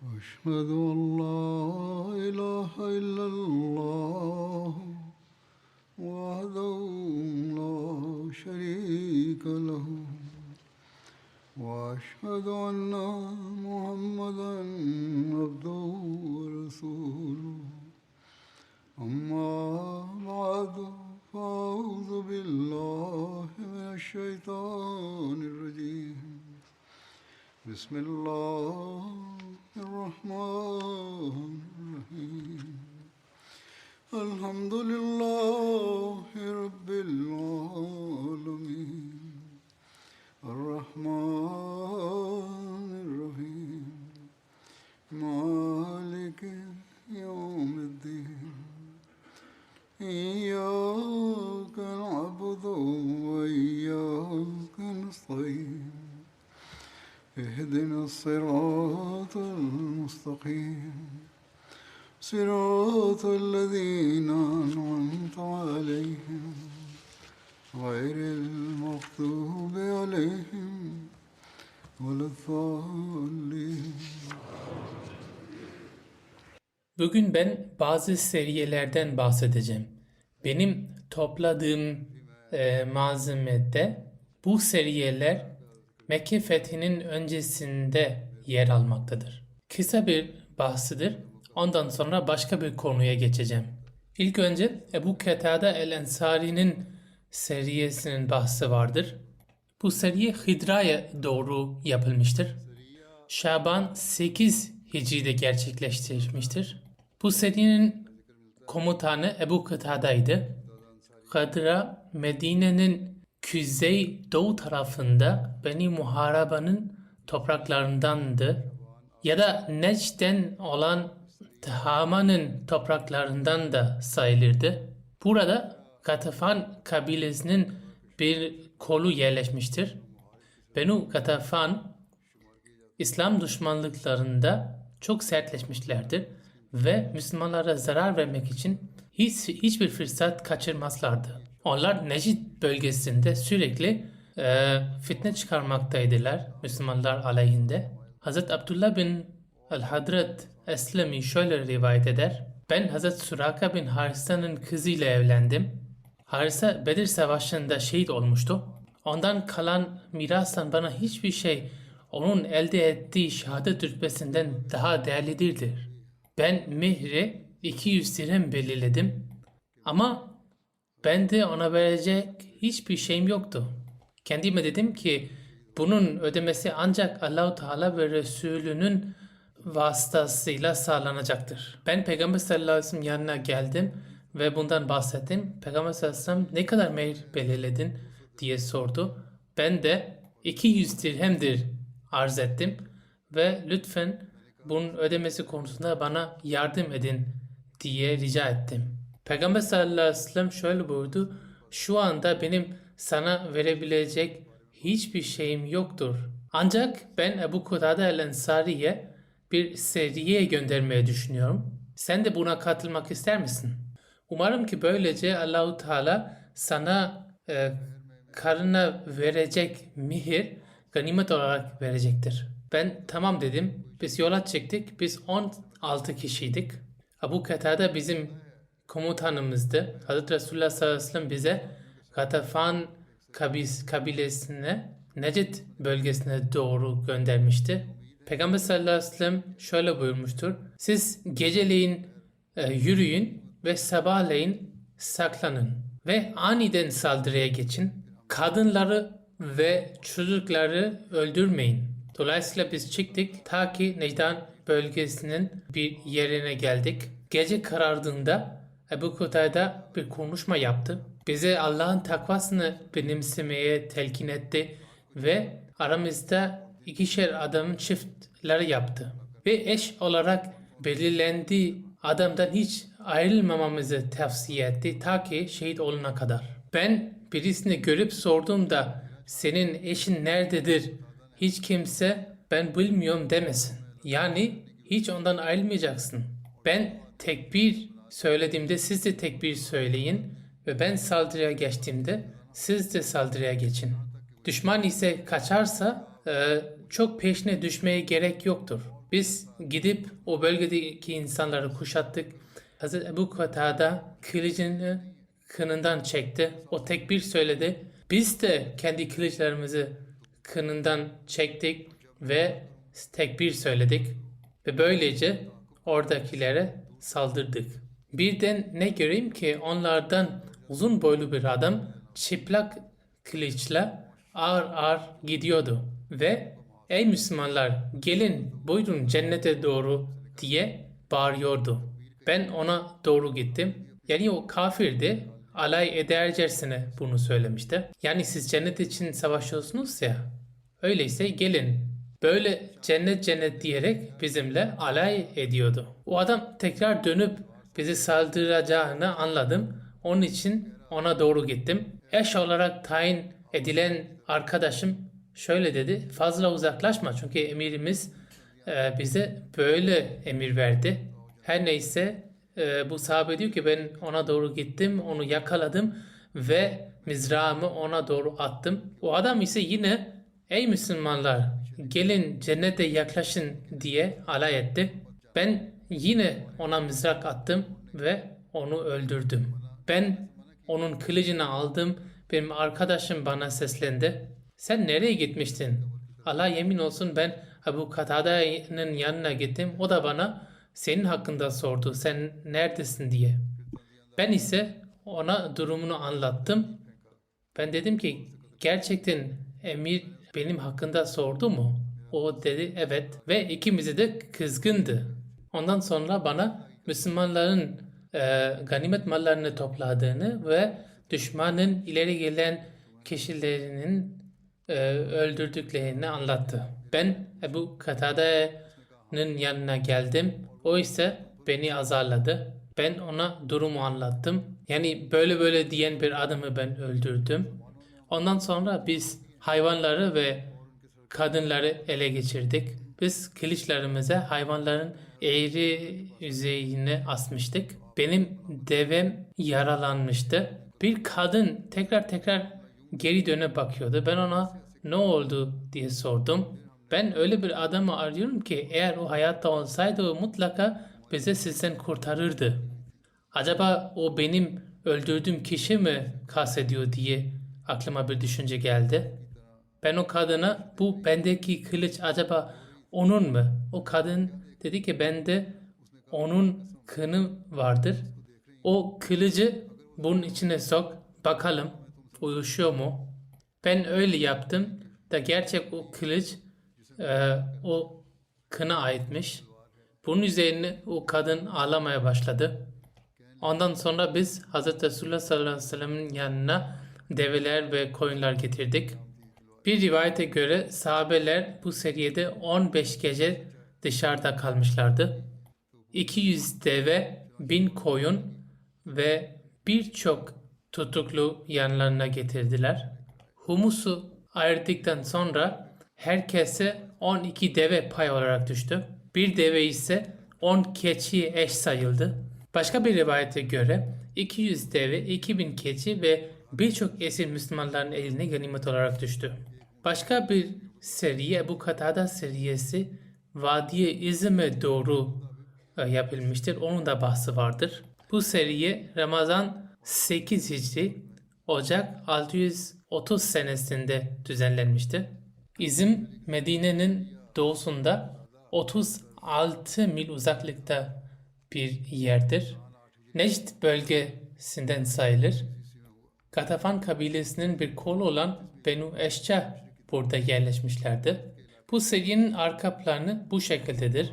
أشهد أن لا إله إلا الله وحده لا شريك له وأشهد أن محمدا عبده ورسوله أما بعد فأعوذ بالله من الشيطان الرجيم بسم الله الرحمن الرحيم الحمد لله رب العالمين الرحمن الرحيم مالك يوم الدين إياك نعبد وإياك نستعين اهدنا الصراط المستقيم صراط الذين أنعمت عليهم غير المغضوب عليهم ولا الضالين. Bugün ben bazı seriyelerden bahsedeceğim. Benim topladığım malzemede bu seriyeler Mekke fethinin öncesinde yer almaktadır. Kısa bir bahsidir. Ondan sonra başka bir konuya geçeceğim. İlk önce Ebu Katada el-Ensari'nin seriyesinin bahsi vardır. Bu seriye Hidra'ya doğru yapılmıştır. Şaban 8 Hicri'de gerçekleştirilmiştir. Bu serinin komutanı Ebu Katada'ydı. Hidra, Medine'nin kuzey doğu tarafında Beni Muharaba'nın topraklarındandı. Ya da Necd'den olan Tihama'nın topraklarından da sayılırdı. Burada Gatafan kabilesinin bir kolu yerleşmiştir. Benu Gatafan İslam düşmanlıklarında çok sertleşmişlerdir ve Müslümanlara zarar vermek için hiçbir fırsat kaçırmazlardı. Onlar Necid bölgesinde sürekli fitne çıkarmaktaydılar Müslümanlar aleyhinde. Hz. Abdullah bin el-Hadrat Eslemi şöyle rivayet eder. Ben Hz. Suraka bin Harisa'nın kızıyla evlendim. Harisa Bedir Savaşı'nda şehit olmuştu. Ondan kalan mirastan bana hiçbir şey onun elde ettiği şehadet rütbesinden daha değerlidir. Ben mehri 200 dirhem belirledim ama bende ona verecek hiçbir şeyim yoktu. Kendime dedim ki bunun ödemesi ancak Allah-u Teala ve Resulünün vasıtasıyla sağlanacaktır. Ben Peygamber sallallahu aleyhi ve sellem yanına geldim ve bundan bahsettim. Peygamber sallallahu aleyhi ve sellem ne kadar mehir belirledin diye sordu. Ben de 200 dirhemdir arz ettim ve lütfen bunun ödemesi konusunda bana yardım edin diye rica ettim. Peygamber sallallahu aleyhi ve sellem şöyle buyurdu. Şu anda benim sana verebilecek hiçbir şeyim yoktur. Ancak ben Ebu Katada el-Ensari'ye bir seriye göndermeye düşünüyorum. Sen de buna katılmak ister misin? Umarım ki böylece Allah-u Teala sana karına verecek mihir ganimet olarak verecektir. Ben tamam dedim. Biz yola çıktık. Biz 16 kişiydik. Ebu Katada bizim komutanımızdı. Hazreti Resulullah sallallahu aleyhi ve sellem bize Gatafan kabilesine Necid bölgesine doğru göndermişti. Peygamber sallallahu aleyhi ve sellem şöyle buyurmuştur. Siz geceleyin yürüyün ve sabahleyin saklanın ve aniden saldırıya geçin. Kadınları ve çocukları öldürmeyin. Dolayısıyla biz çıktık ta ki Necdan bölgesinin bir yerine geldik. Gece karardığında Ebu Katada bir konuşma yaptı. Bize Allah'ın takvasını benimsemeye telkin etti ve aramızda ikişer adamın çiftleri yaptı. Ve eş olarak belirlendiği adamdan hiç ayrılmamamızı tavsiye etti ta ki şehit olana kadar. Ben birisini görüp sorduğumda senin eşin nerededir? Hiç kimse ben bilmiyorum demesin. Yani hiç ondan ayrılmayacaksın. Ben tekbir söylediğimde siz de tekbir söyleyin ve ben saldırıya geçtiğimde siz de saldırıya geçin. Düşman ise kaçarsa çok peşine düşmeye gerek yoktur. Biz gidip o bölgedeki insanları kuşattık. Hazreti Ebu Katada kılıcını kınından çekti. O tekbir söyledi. Biz de kendi kılıçlarımızı kınından çektik ve tekbir söyledik. Ve böylece oradakilere saldırdık. Birden ne göreyim ki onlardan uzun boylu bir adam çıplak kılıçla ağır ağır gidiyordu. Ve ey Müslümanlar gelin buyurun cennete doğru diye bağırıyordu. Ben ona doğru gittim. Yani o kafirdi. Alay edercesine bunu söylemişti. Yani siz cennet için savaşıyorsunuz ya. Öyleyse gelin. Böyle cennet cennet diyerek bizimle alay ediyordu. O adam tekrar dönüp bizi saldıracağını anladım. Onun için ona doğru gittim. Eş olarak tayin edilen arkadaşım şöyle dedi. Fazla uzaklaşma çünkü emirimiz bize böyle emir verdi. Her neyse bu sahabe diyor ki ben ona doğru gittim, onu yakaladım ve mızrağımı ona doğru attım. O adam ise yine ey Müslümanlar gelin cennete yaklaşın diye alay etti. Ben yine ona mızrak attım ve onu öldürdüm. Ben onun kılıcını aldım. Benim arkadaşım bana seslendi. Sen nereye gitmiştin? Allah yemin olsun ben Ebu Katada'nın yanına gittim. O da bana senin hakkında sordu. Sen neredesin diye. Ben ise ona durumunu anlattım. Ben dedim ki gerçekten emir benim hakkında sordu mu? O dedi evet ve ikimizi de kızgındı. Ondan sonra bana Müslümanların ganimet mallarını topladığını ve düşmanın ileri gelen kişilerinin öldürdüklerini anlattı. Ben Ebu Katada'nın yanına geldim. O ise beni azarladı. Ben ona durumu anlattım. Yani böyle böyle diyen bir adamı ben öldürdüm. Ondan sonra biz hayvanları ve kadınları ele geçirdik. Biz kılıçlarımızı hayvanların eğri yüzeyine asmıştık. Benim devem yaralanmıştı. Bir kadın tekrar geri dönüp bakıyordu. Ben ona ne oldu diye sordum. Ben öyle bir adamı arıyorum ki eğer o hayatta olsaydı o mutlaka bizi sizden kurtarırdı. Acaba o benim öldürdüğüm kişi mi kastediyor diye aklıma bir düşünce geldi. Ben o kadına bu bendeki kılıç acaba onun mu? O kadın dedi ki bende onun kını vardır. O kılıcı bunun içine sok bakalım uyuşuyor mu? Ben öyle yaptım da gerçek o kılıç o kına aitmiş. Bunun üzerine o kadın ağlamaya başladı. Ondan sonra biz Hz. Resulullah sallallahu aleyhi ve sellem'in yanına develer ve koyunlar getirdik. Bir rivayete göre sahabeler bu seriyede 15 gece dışarıda kalmışlardı. 200 deve, 1000 koyun ve birçok tutuklu yanlarına getirdiler. Humusu ayırdıktan sonra herkese 12 deve pay olarak düştü. Bir deve ise 10 keçiye eş sayıldı. Başka bir rivayete göre 200 deve, 2000 keçi ve birçok esir Müslümanların eline ganimet olarak düştü. Başka bir seriye Ebu Katada seriyesi Vadiye İzm'e doğru yapılmıştır. Onun da bahsi vardır. Bu seriye Ramazan 8 Hicri Ocak 630 senesinde düzenlenmişti. İzm Medine'nin doğusunda 36 mil uzaklıkta bir yerdir. Necd bölgesinden sayılır. Gatafan kabilesinin bir kolu olan Benu Eşça burada yerleşmişlerdi. Bu seriyenin arka planı bu şekildedir.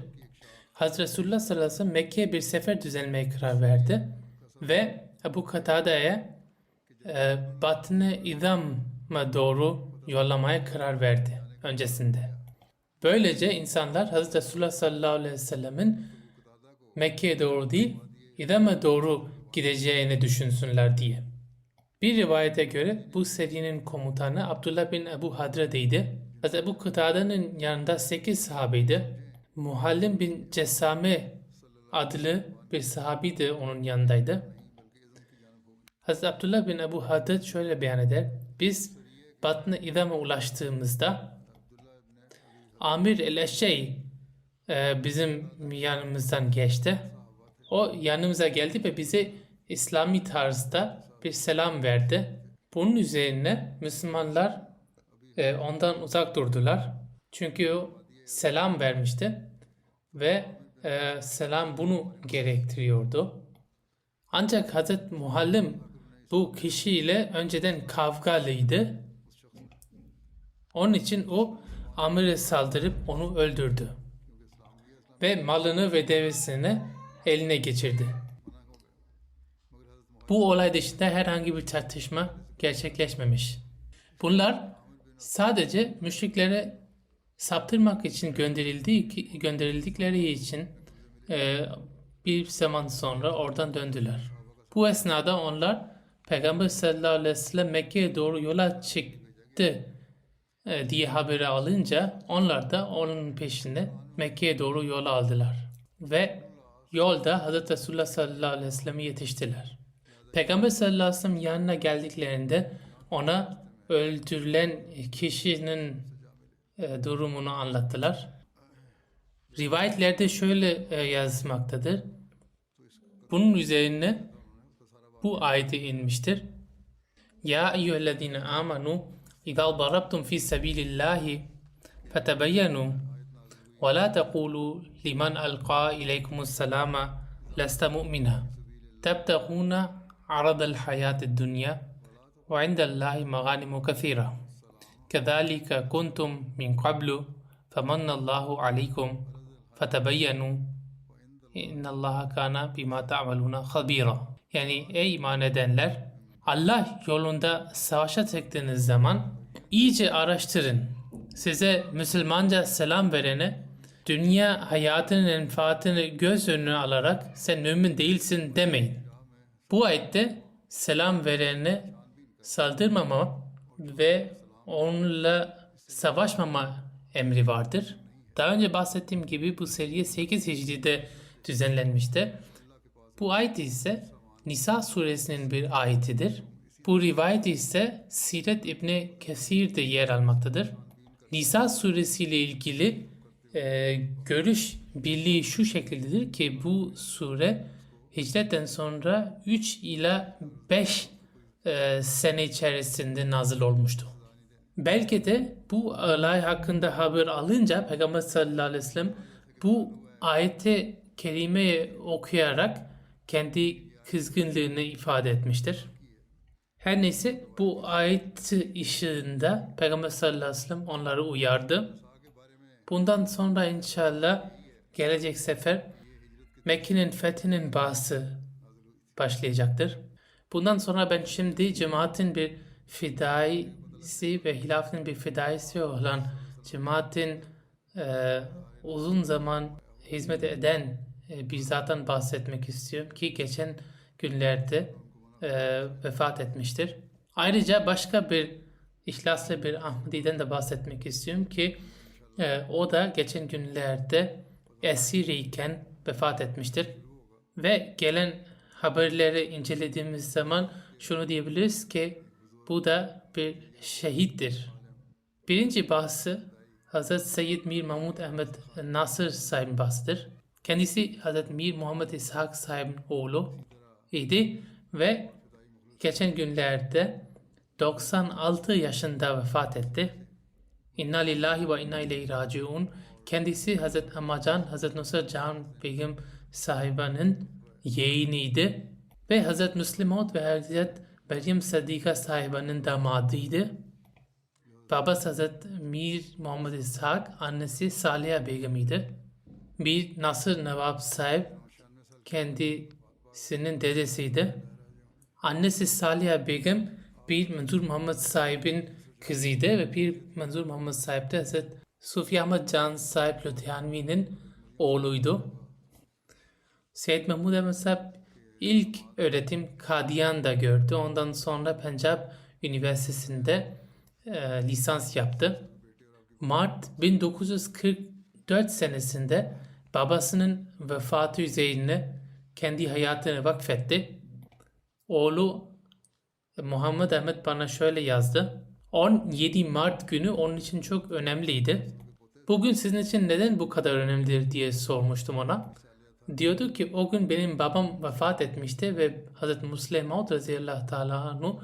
Hazreti Resulullah sallallahu aleyhi ve sellem Mekke'ye bir sefer düzenlemeye karar verdi ve Ebu Katada'ya Batn-ı İzam'a doğru yollamaya karar verdi öncesinde. Böylece insanlar Hazreti Resulullah sallallahu aleyhi ve sellemin Mekke'ye doğru değil İzam'a doğru gideceğini düşünsünler diye. Bir rivayete göre bu serinin komutanı Abdullah bin Ebu Hadre'deydi. Hazreti Ebu Katada'nın yanında 8 sahabeydi. Muhallim bin Cessame adlı bir sahabi de onun yanındaydı. Hazreti Abdullah bin Ebu Hadred şöyle beyan eder. Biz Batn-ı İzam'a ulaştığımızda Amir el-Eşşey bizim yanımızdan geçti. O yanımıza geldi ve bize İslami tarzda bir selam verdi. Bunun üzerine Müslümanlar ondan uzak durdular. Çünkü o selam vermişti ve selam bunu gerektiriyordu. Ancak Hazreti Muhallim bu kişiyle önceden kavgalıydı. Onun için o Amir'e saldırıp onu öldürdü. Ve malını ve devesini eline geçirdi. Bu olay dışında herhangi bir tartışma gerçekleşmemiş. Bunlar sadece müşriklere saptırmak için gönderildikleri için bir zaman sonra oradan döndüler. Bu esnada onlar Peygamber sallallahu aleyhi ve sellem Mekke'ye doğru yola çıktı diye haberi alınca onlar da onun peşinde Mekke'ye doğru yola aldılar. Ve yolda Hz. Resulullah sallallahu aleyhi ve sellem'e yetiştiler. Peygamber sallallahu aleyhi ve sellem yanına geldiklerinde ona öldürülen kişinin durumunu anlattılar. Rivayetlerde şöyle yazmaktadır. Bunun üzerine bu ayeti inmiştir. Ya eyyühellezine amanu idâ darabtum fî sebîlillâhi fetebeyyenu ve lâ teqûlû liman alqâ ileykumusselâme leste mu'mina tebtegûne aradal hayâtid dünya ve indellâhi mağânimu kethîra kezâlike kuntum min qablu femannallâhu aleykum fetebeyyenu İnnallaha kana bima ta'maluna habira. Yani ey iman edenler, Allah yolunda savaşa çıktığınız zaman iyice araştırın. Size Müslümanca selam verene dünya hayatının menfaatini göz önüne alarak sen mümin değilsin demeyin. Bu ayette selam verene saldırmama ve onunla savaşmama emri vardır. Daha önce bahsettiğim gibi bu seriye 8 Hicri'de düzenlenmişti. Bu ayet ise Nisa suresinin bir ayetidir. Bu rivayet ise Siret İbni Kesir'de yer almaktadır. Nisa suresiyle ilgili görüş birliği şu şekildedir ki bu sure hicretten sonra 3 ila 5 sene içerisinde nazil olmuştu. Belki de bu olay hakkında haber alınca Peygamber sallallahu aleyhi ve sellem bu ayeti kerimeyi okuyarak kendi kızgınlığını ifade etmiştir. Her neyse bu ayet ışığında Peygamber sallallahu aleyhi ve sellem onları uyardı. Bundan sonra inşallah gelecek sefer Mekke'nin fethinin bahsi başlayacaktır. Bundan sonra ben şimdi cemaatin bir fidaisi ve hilafın bir fidaisi olan cemaatin uzun zaman hizmet eden bir zattan bahsetmek istiyorum ki geçen günlerde vefat etmiştir. Ayrıca başka bir ihlaslı bir Ahmedi'den de bahsetmek istiyorum ki o da geçen günlerde esiriyken vefat etmiştir. Ve gelen haberleri incelediğimiz zaman şunu diyebiliriz ki bu da bir şehittir. Birinci bahsi Hz. Seyyid Mir Mahmud Ahmed Nasır sahibinin bahsidir. Kendisi Hz. Mir Muhammed İshak sahibinin oğlu idi ve geçen günlerde 96 yaşında vefat etti. İnna lillahi ve inna ileyhi raciun. Kendisi Hz. Ammacan, Hz. Nusret Cahan Begim sahibenin yeğeniydi ve Hz. Müslim Maud ve Hz. Meryem Sadika sahibenin damadıydı. Babası Hz. Mir Muhammed İshak, annesi Saliha Begim'iydi. Bir Nasır Nevab sahip kendisinin dedesiydi. Annesi Saliha Begim bir Menzur Muhammed sahibin kızıydı ve bir Menzur Muhammed sahip de Hz. Sufi Ahmed Can sahip Lütyanvi'nin oğluydu. Seyyid Mahmud Ahmed sahip ilk öğretim Kadiyan'da gördü. Ondan sonra Pencab Üniversitesi'nde lisans yaptı. Mart 1944 senesinde babasının vefatı üzerine kendi hayatını vakfetti. Oğlu Muhammed Ahmed bana şöyle yazdı. 17 Mart günü onun için çok önemliydi. Bugün sizin için neden bu kadar önemlidir diye sormuştum ona. Diyordu ki o gün benim babam vefat etmişti ve Hz. Musleh Maud radıyallahu teala anhu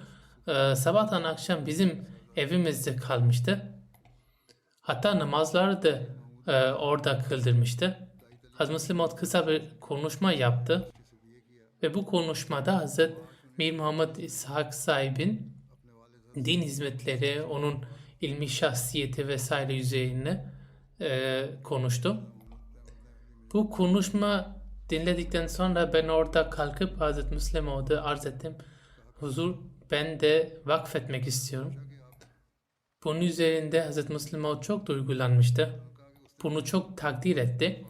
sabahtan akşam bizim evimizde kalmıştı. Hatta namazları da orada kıldırmıştı. Hz. Musleh Maud kısa bir konuşma yaptı ve bu konuşmada Hz. Mir Muhammed İshak sahibin din hizmetleri, onun ilmi şahsiyeti vesaire üzerine konuştu. Bu konuşma dinledikten sonra ben orada kalkıp Hz. Musleh Maud'a arz ettim. Huzur, ben de vakfetmek istiyorum. Bunun üzerinde Hz. Musleh Maud çok duygulanmıştı. Bunu çok takdir etti.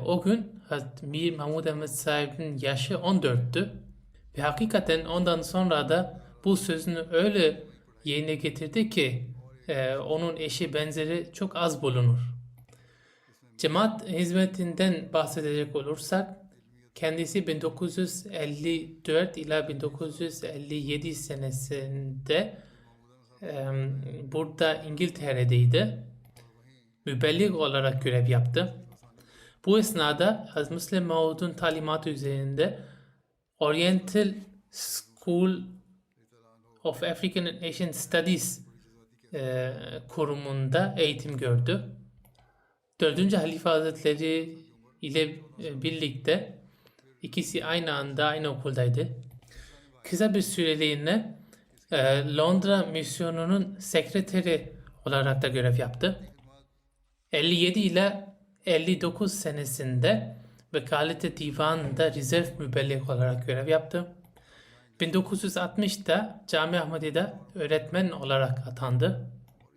O gün Hz. Mir Mahmud Ahmed sahibinin yaşı 14'tü. Ve hakikaten ondan sonra da bu sözünü öyle yerine getirdi ki onun eşi benzeri çok az bulunur. Cemaat hizmetinden bahsedecek olursak kendisi 1954 ila 1957 senesinde burada İngiltere'deydi. Mübelliğ olarak görev yaptı. Bu esnada Hz. Musleh Maud'un talimatı üzerinde Oriental School of African and Asian Studies kurumunda eğitim gördü. 4. Halife Hazretleri ile birlikte ikisi aynı anda aynı okuldaydı. Kısa bir süreliğine Londra misyonunun sekreteri olarak da görev yaptı. 57 ile 59 senesinde Vekalete Divanı'nda rezerv mübelliğ olarak görev yaptı. 1960'da Cami Ahmadi'de öğretmen olarak atandı.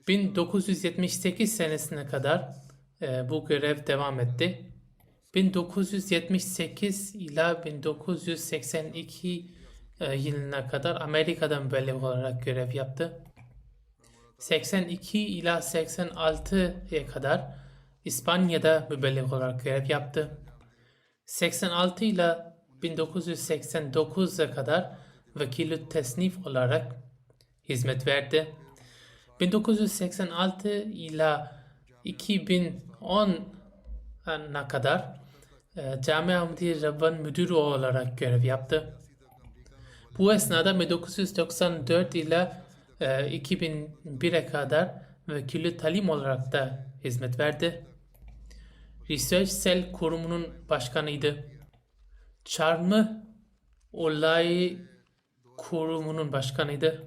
1978 senesine kadar bu görev devam etti. 1978 ila 1982 yılına kadar Amerika'da mübelliğ olarak görev yaptı. 82 ila 86'ya kadar İspanya'da mübelliğ olarak görev yaptı. 86 ila 1989'a kadar vekil-i tesnif olarak hizmet verdi. 1986 ila 2010'a kadar Cami Ahmadi Rabban müdürü olarak görev yaptı. Bu esnada 1994 ila 2001'e kadar vekil-i talim olarak da hizmet verdi. Research Cell kurumunun başkanıydı. Çarmıh Olay kurumunun başkanıydı.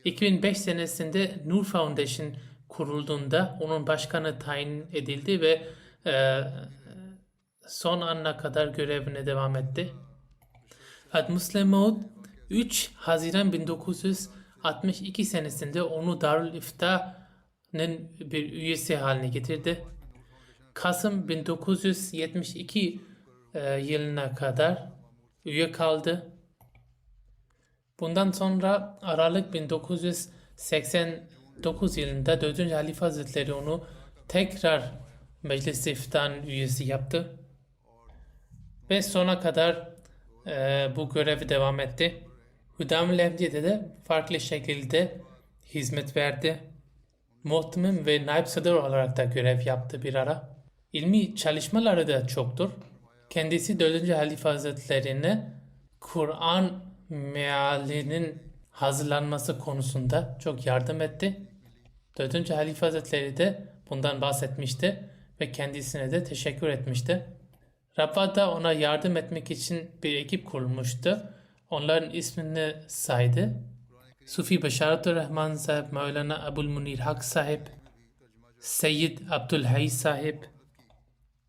2005 senesinde Nur Foundation kurulduğunda onun başkanı tayin edildi ve son ana kadar görevine devam etti. Hz. Musleh Maud 3 Haziran 1962 senesinde onu Darül İfta'nın bir üyesi haline getirdi. Kasım 1972 yılına kadar üye kaldı. Bundan sonra Aralık 1989 yılında 4. Halife Hazretleri onu tekrar Meclis-i İftiha'nın üyesi yaptı. Ve sona kadar bu görevi devam etti. Hüdam-ı Lehmdiye'de de farklı şekilde hizmet verdi. Muhtemim ve naib sadr olarak da görev yaptı bir ara. İlmi çalışmaları da çoktur. Kendisi 4. Halife Hazretleri'ne Kur'an mealinin hazırlanması konusunda çok yardım etti. 4. Halife Hazretleri de bundan bahsetmişti ve kendisine de teşekkür etmişti. Rabbat'ta ona yardım etmek için bir ekip kurulmuştu. Onların ismini saydı. Sufi Beşaratur Rahman sahib, Mevlana Abul Munir Hak sahib, Seyyid Abdülhay sahib,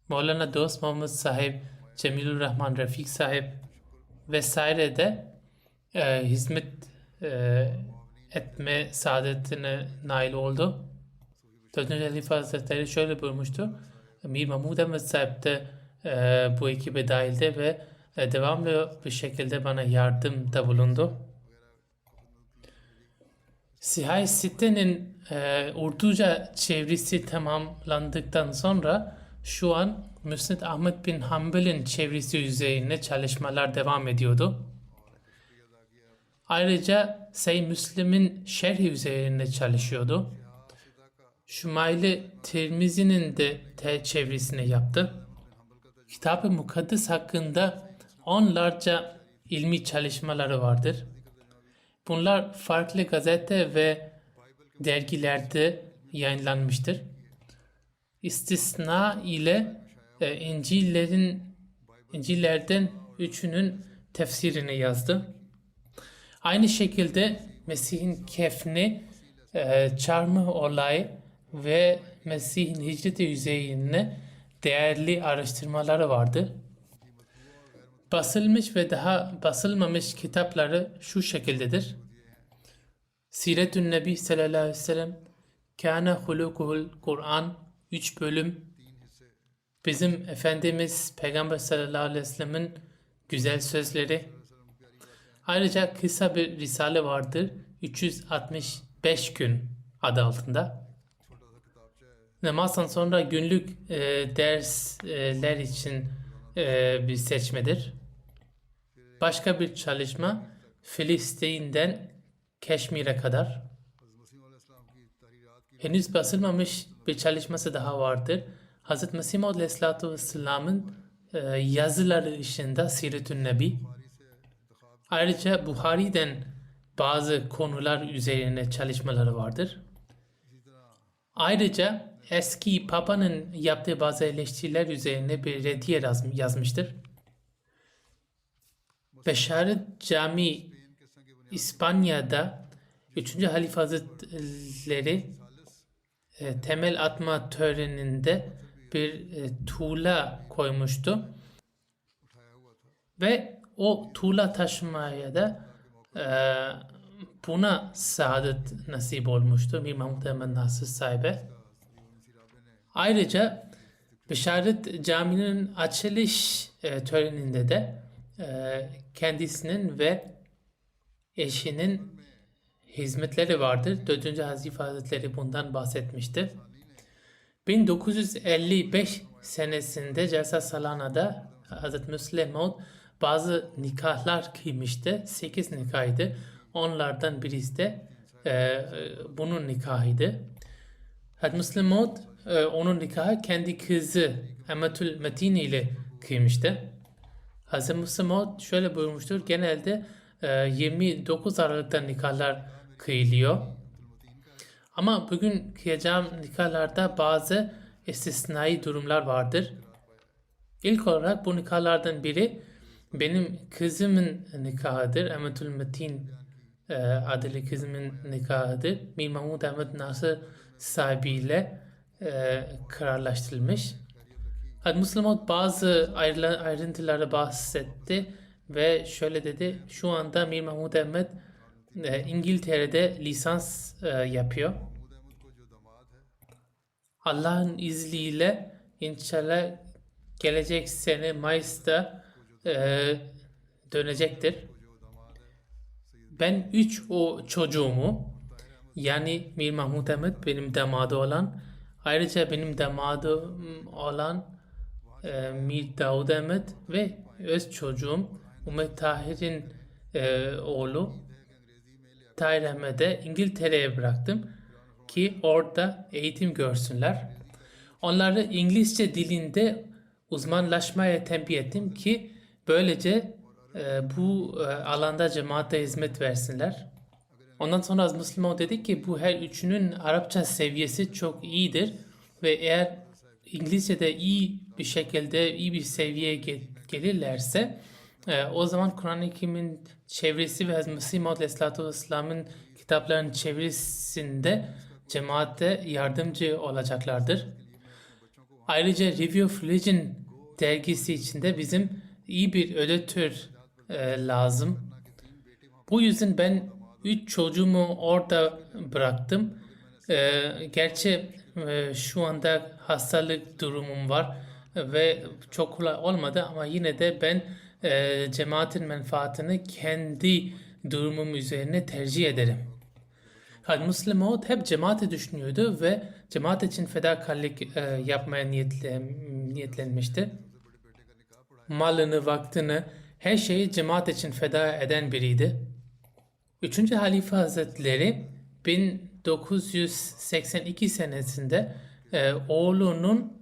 Mevlana Dost Muhammed sahib, Cemilur Rahman Refik sahib vesaire de hizmet etme saadetine nail oldu. 4. Halife Hazretleri şöyle buyurmuştu. Mir Mahmud Ahmed sahib de bu ekibe dahildi ve devamlı bir şekilde bana yardımda bulundu. Sihah-i Sitte'nin Urduca çevirisi tamamlandıktan sonra şu an Müsned Ahmed bin Hanbel'in çevirisi üzerine çalışmalar devam ediyordu. Ayrıca Sahih Müslim'in şerhi üzerine çalışıyordu. Şumayli Tirmizi'nin de çevirisini yaptı. Kitab-ı Mukaddes hakkında onlarca ilmi çalışmaları vardır. Bunlar farklı gazete ve dergilerde yayınlanmıştır. İstisna ile İncillerden üçünün tefsirini yazdı. Aynı şekilde Mesih'in kefni, çarmıh olayı ve Mesih'in hicreti üzerine değerli araştırmaları vardı. Basılmış ve daha basılmamış kitapları şu şekildedir. Siretün Nebi sallallahu aleyhi ve sellem, Kâne hulukuhul Kur'an, 3 bölüm. Bizim Efendimiz Peygamber sallallahu aleyhi ve sellemin güzel sözleri. Ayrıca kısa bir risale vardır. 365 gün adı altında. Namazdan sonra günlük dersler için bir seçmedir. Başka bir çalışma Filistin'den Keşmir'e kadar. Henüz basılmamış bir çalışması daha vardır. Hz. Mesih Maud Aleyhisselatü Vesselam'ın yazıları dışında Siretün Nebi. Ayrıca Buhari'den bazı konular üzerine çalışmaları vardır. Ayrıca eski Papa'nın yaptığı bazı eleştiriler üzerine bir reddiye yazmıştır. Beşaret Camii İspanya'da 3. Halife Hazretleri temel atma töreninde bir tuğla koymuştu. Ve o tuğla taşımaya da buna saadet nasip olmuştur. Mir Mahmud Ahmed Nasır sahibi. Ayrıca Beşaret Camii'nin açılış töreninde de kendisinin ve eşinin hizmetleri vardır. 4. Halife Hazretleri bundan bahsetmiştir. 1955 senesinde Celsa Salana'da Hazreti Müslim Maud bazı nikahlar kıymıştı. 8 nikahıydı. Onlardan birisi de bunun nikahıydı. Hazreti Müslim Maud onun nikahı kendi kızı Emetül Metin ile kıymıştı. Hazreti Müslim Maud şöyle buyurmuştur. Genelde 29 Aralık'ta nikahlar kıyılıyor. Ama bugün kıyacağım nikahlarda bazı istisnai durumlar vardır. İlk olarak bu nikahlardan biri benim kızımın nikahıdır. Emetül Metin adlı kızımın nikahıdır. Mir Mahmud Ahmed Nasır sahibiyle kararlaştırılmış. Müslim Maud bazı ayrıntıları bahsetti ve şöyle dedi. Şu anda Mir Mahmud Ahmed İngiltere'de lisans yapıyor. Allah'ın izniyle inşallah gelecek sene Mayıs'ta dönecektir. Ben 3 o çocuğumu, yani Mir Mahmud Ahmed benim damadı olan, ayrıca benim damadım olan Mir Davud Ahmed ve öz çocuğum Ummet Tahir'in oğlu Tahir Ahmed'e İngiltere'ye bıraktım ki orada eğitim görsünler. Onları İngilizce dilinde uzmanlaşmaya tembih ettim ki böylece bu alanda cemaate hizmet versinler. Ondan sonra Müslim Maud dedi ki bu her üçünün Arapça seviyesi çok iyidir ve eğer İngilizce'de iyi bir şekilde iyi bir seviyeye gelirlerse o zaman Kur'an-ı Kerim'in çevresi ve Mesih Maud Aleyhisselatü Vesselam'ın kitaplarının çevresinde cemaate yardımcı olacaklardır. Ayrıca Review of Religion dergisi içinde bizim iyi bir editör lazım. Bu yüzden ben 3 çocuğumu orada bıraktım. Gerçi şu anda hastalık durumum var ve çok kolay olmadı ama yine de ben cemaatin menfaatini kendi durumum üzerine tercih ederim. Müslim Maud hep cemaati düşünüyordu ve cemaat için fedakarlık yapmaya niyetlenmişti. Malını, vaktini, her şeyi cemaat için feda eden biriydi. 3. Halife Hazretleri 1982 senesinde oğlunun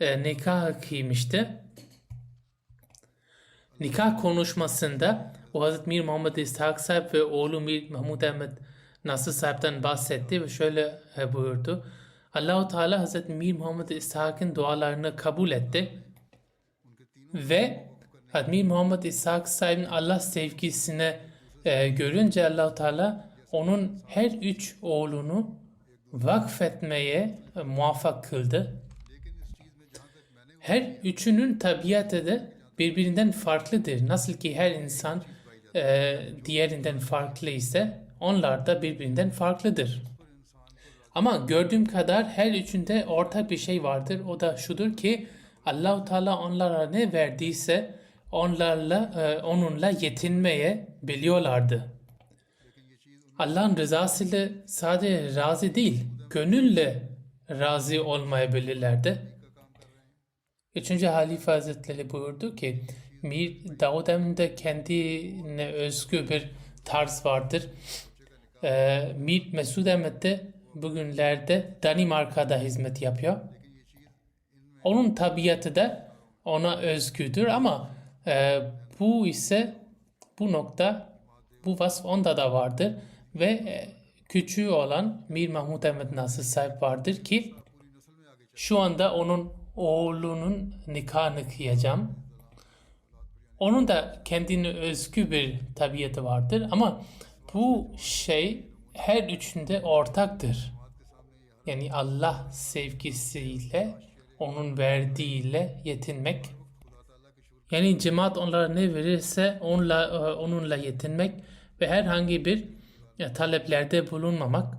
nikahı kıymıştı. Nikah konuşmasında o Hazreti Mir Muhammed İshak Sahib ve oğlu Mir Mahmud Ahmed Nasır Sahib'den bahsetti ve şöyle buyurdu. Allah-u Teala Hazreti Mir Muhammed İshak'ın dualarını kabul etti ve Hazreti Mir Muhammed İshak Sahib'in Allah sevgisine görünce Allah-u Teala onun her üç oğlunu vakfetmeye muvaffak kıldı. Her üçünün tabiatı da birbirinden farklıdır. Nasıl ki her insan diğerinden farklı ise onlar da birbirinden farklıdır. Ama gördüğüm kadar her üçünde ortak bir şey vardır. O da şudur ki Allah-u Teala onlara ne verdiyse onunla yetinmeye biliyorlardı. Allah'ın rızasıyla sadece razı değil, gönülle razı olmayabilirlerdi. 3. Halife Hazretleri buyurdu ki Mir Davud Emin'de kendine özgü bir tarz vardır. Mir Mesud Ahmed de bugünlerde Danimarka'da hizmet yapıyor. Onun tabiatı da ona özgüdür ama bu vasf onda da vardır ve küçüğü olan Mir Mahmud Ahmed Nasır Sahib vardır ki şu anda onun oğlunun nikahını kıyacağım. Onun da kendine özgü bir tabiatı vardır ama bu şey her üçünde ortaktır. Yani Allah sevgisiyle, onun verdiğiyle yetinmek. Yani cemaat onlara ne verirse onunla yetinmek ve herhangi bir taleplerde bulunmamak.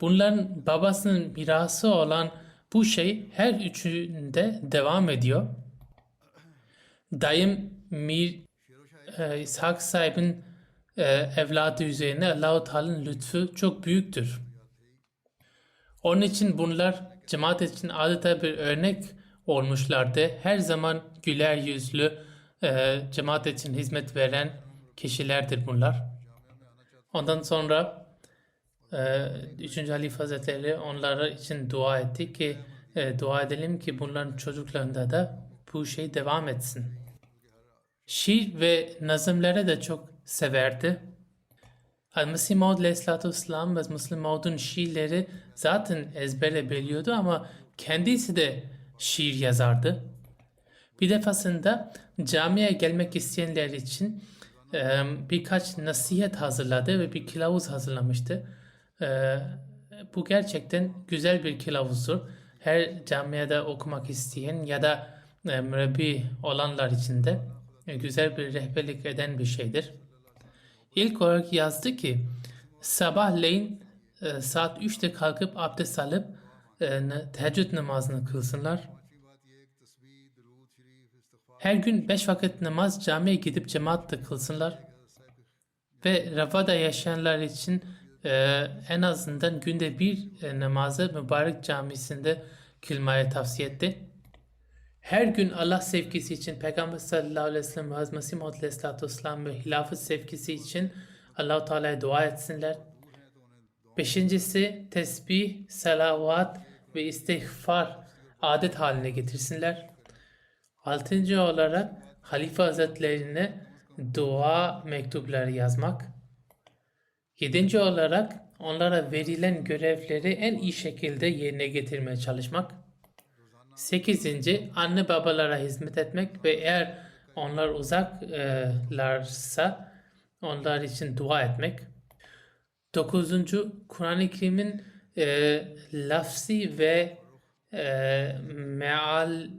Bunların babasının mirası olan bu şey her üçünde devam ediyor. Dayım Mir İshak Sahib'in evladı üzerine Allah-u Teala'nın lütfu çok büyüktür. Onun için bunlar cemaat için adeta bir örnek olmuşlardı. Her zaman güler yüzlü cemaat için hizmet veren kişilerdir bunlar. Ondan sonra 3. Halife Hazretleri onlara için dua etti ki dua edelim ki bunların çocuklarında da bu şey devam etsin. Şiir ve nazımları da çok severdi. Mesih Maud Aleyhisselatü Vesselam ve Müslim Maud'un şiirleri zaten ezbere biliyordu ama kendisi de şiir yazardı. Bir defasında camiye gelmek isteyenler için birkaç nasihat hazırladı ve bir kılavuz hazırlamıştı. Bu gerçekten güzel bir kılavuzdur. Her camiada okumak isteyen ya da mürebbi olanlar için de güzel bir rehberlik eden bir şeydir. İlk olarak yazdı ki sabahleyin saat 3'te kalkıp abdest alıp teheccüd namazını kılsınlar. Her gün 5 vakit namaz camiye gidip cemaatle kılsınlar. Ve Rafa'da yaşayanlar için en azından günde bir namazı mübarek camisinde kılmaya tavsiye etti. Her gün Allah sevgisi için Peygamber sallallahu aleyhi ve sellem ve Hazreti Mesih Maud aleyhisselatü vesselam ve hilafet sevgisi için Allah-u Teala'ya dua etsinler. Beşincisi tesbih, salavat ve istiğfar adet haline getirsinler. Altıncı olarak Halife Hazretlerine dua mektupları yazmak. Yedinci olarak onlara verilen görevleri en iyi şekilde yerine getirmeye çalışmak. 8. Anne babalara hizmet etmek ve eğer onlar uzaklarsa onlar için dua etmek. 9. Kur'an-ı Kerim'in lafzi ve meal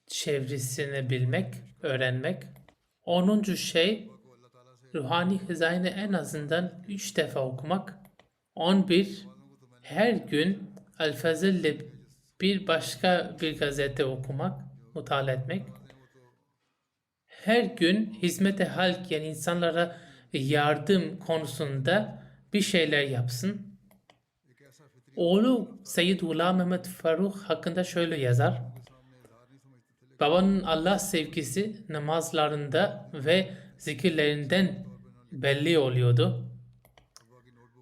çevresini bilmek, öğrenmek. 10. şey ruhani hızayını en azından 3 defa okumak. 11. Her gün El-Fazıl'le başka bir gazete okumak, mutala etmek. Her gün hizmete halk yani insanlara yardım konusunda bir şeyler yapsın. Oğlu Seyyid Ghulam Mehmed Faruk hakkında şöyle yazar. Babanın Allah sevgisi namazlarında ve zikirlerinden belli oluyordu.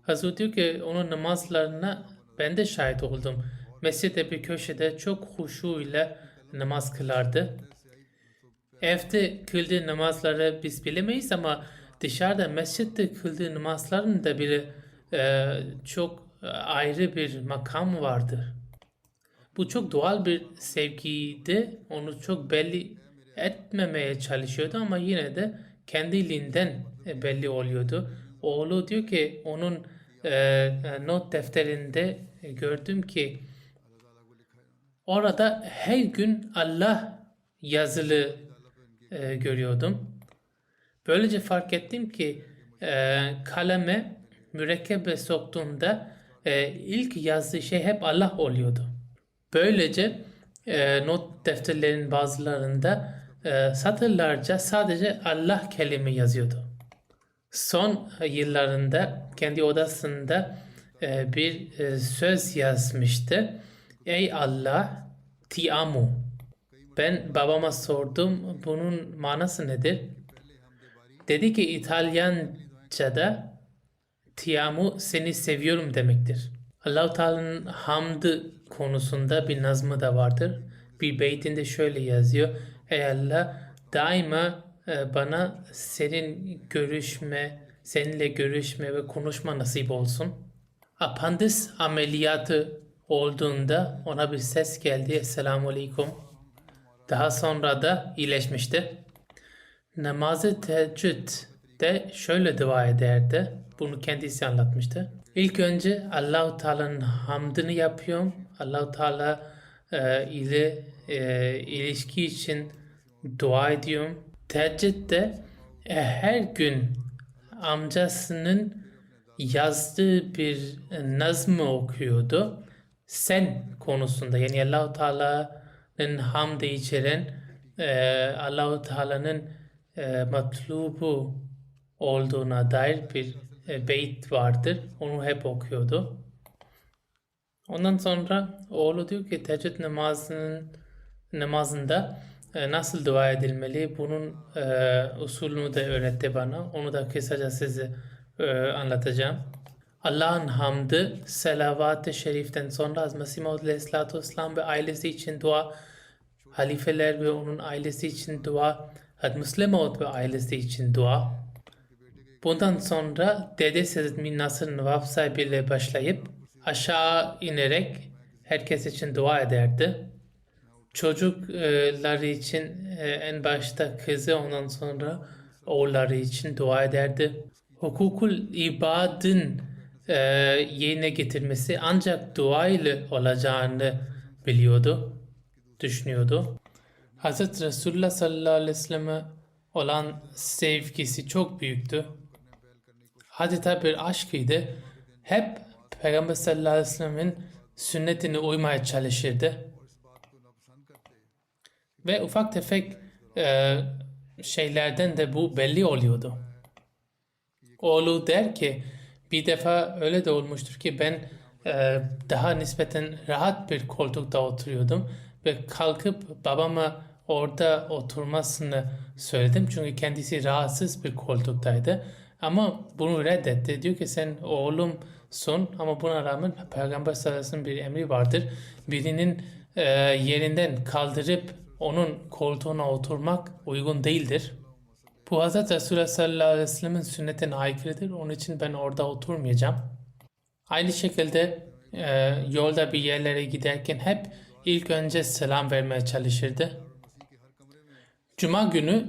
Hazreti diyor ki onun namazlarına ben de şahit oldum. Mescitte bir köşede çok huşu ile namaz kılardı. Evde kıldığı namazları biz bilemeyiz ama dışarıda mescitte kıldığı namazların da bir çok ayrı bir makam vardır. Bu çok doğal bir sevgiydi. Onu çok belli etmemeye çalışıyordu ama yine de kendiliğinden belli oluyordu. Oğlu diyor ki onun not defterinde gördüm ki orada her gün Allah yazılı görüyordum. Böylece fark ettim ki kaleme mürekkebe soktuğumda ilk yazdığı şey hep Allah oluyordu. Böylece not defterlerinin bazılarında satırlarca sadece Allah kelime yazıyordu. Son yıllarında kendi odasında bir söz yazmıştı. Ey Allah, ti amo. Ben babama sordum bunun manası nedir? Dedi ki İtalyanca'da ti amo seni seviyorum demektir. Allah-u Teala'nın hamdı konusunda bir nazmı da vardır. Bir beytinde şöyle yazıyor. Ey Allah daima bana seninle görüşme ve konuşma nasip olsun. Apandis ameliyatı olduğunda ona bir ses geldi. Esselamu Aleyküm. Daha sonra da iyileşmişti. Namazı teheccüde şöyle dua ederdi. Bunu kendisi anlatmıştı. İlk önce Allah-u Teala'nın hamdını yapıyorum. Allah-u Teala ile ilişki için dua ediyorum. Teheccüde her gün amcasının yazdığı bir nazmı okuyordu. Sen konusunda yani Allah-u Teala'nın hamdi içeren Allah-u Teala'nın matlubu olduğuna dair bir beyt vardır. Onu hep okuyordu. Ondan sonra oğlu diyor ki teheccüd namazında nasıl dua edilmeli? Bunun usulünü de öğretti bana. Onu da kısaca size anlatacağım. Allah'ın hamdı, salavat-ı şeriften sonra Hazreti Mesih Maud Aleyhisselatü Vesselam ve ailesi için dua, halifeler ve onun ailesi için dua, Hazreti Müslim Maud ve ailesi için dua. Bundan sonra dedesi Hazreti Nasr Nevab sahibiyle başlayıp aşağı inerek herkes için dua ederdi. Çocukları için en başta kızı ondan sonra oğulları için dua ederdi. Hukukul ibadın yerine getirmesi ancak dua ile olacağını düşünüyordu. Hz. Resulullah sallallahu aleyhi ve selleme olan sevgisi çok büyüktü. Adeta bir aşkıydı. Hep Peygamber sallallahu aleyhi ve sellemin sünnetine uymaya çalışırdı. Ve ufak tefek şeylerden de bu belli oluyordu. Oğlu der ki bir defa öyle de olmuştur ki ben daha nispeten rahat bir koltukta oturuyordum ve kalkıp babama orada oturmasını söyledim çünkü kendisi rahatsız bir koltuktaydı. Ama bunu reddetti. Diyor ki sen oğlumsun ama buna rağmen Peygamber sallallahu aleyhi ve sellem bir emri vardır. Birinin yerinden kaldırıp onun koltuğuna oturmak uygun değildir. Bu Hazreti Resulullah sallallahu aleyhi ve sellem'in sünnetine aykırıdır. Onun için ben orada oturmayacağım. Aynı şekilde yolda bir yerlere giderken hep ilk önce selam vermeye çalışırdı. Cuma günü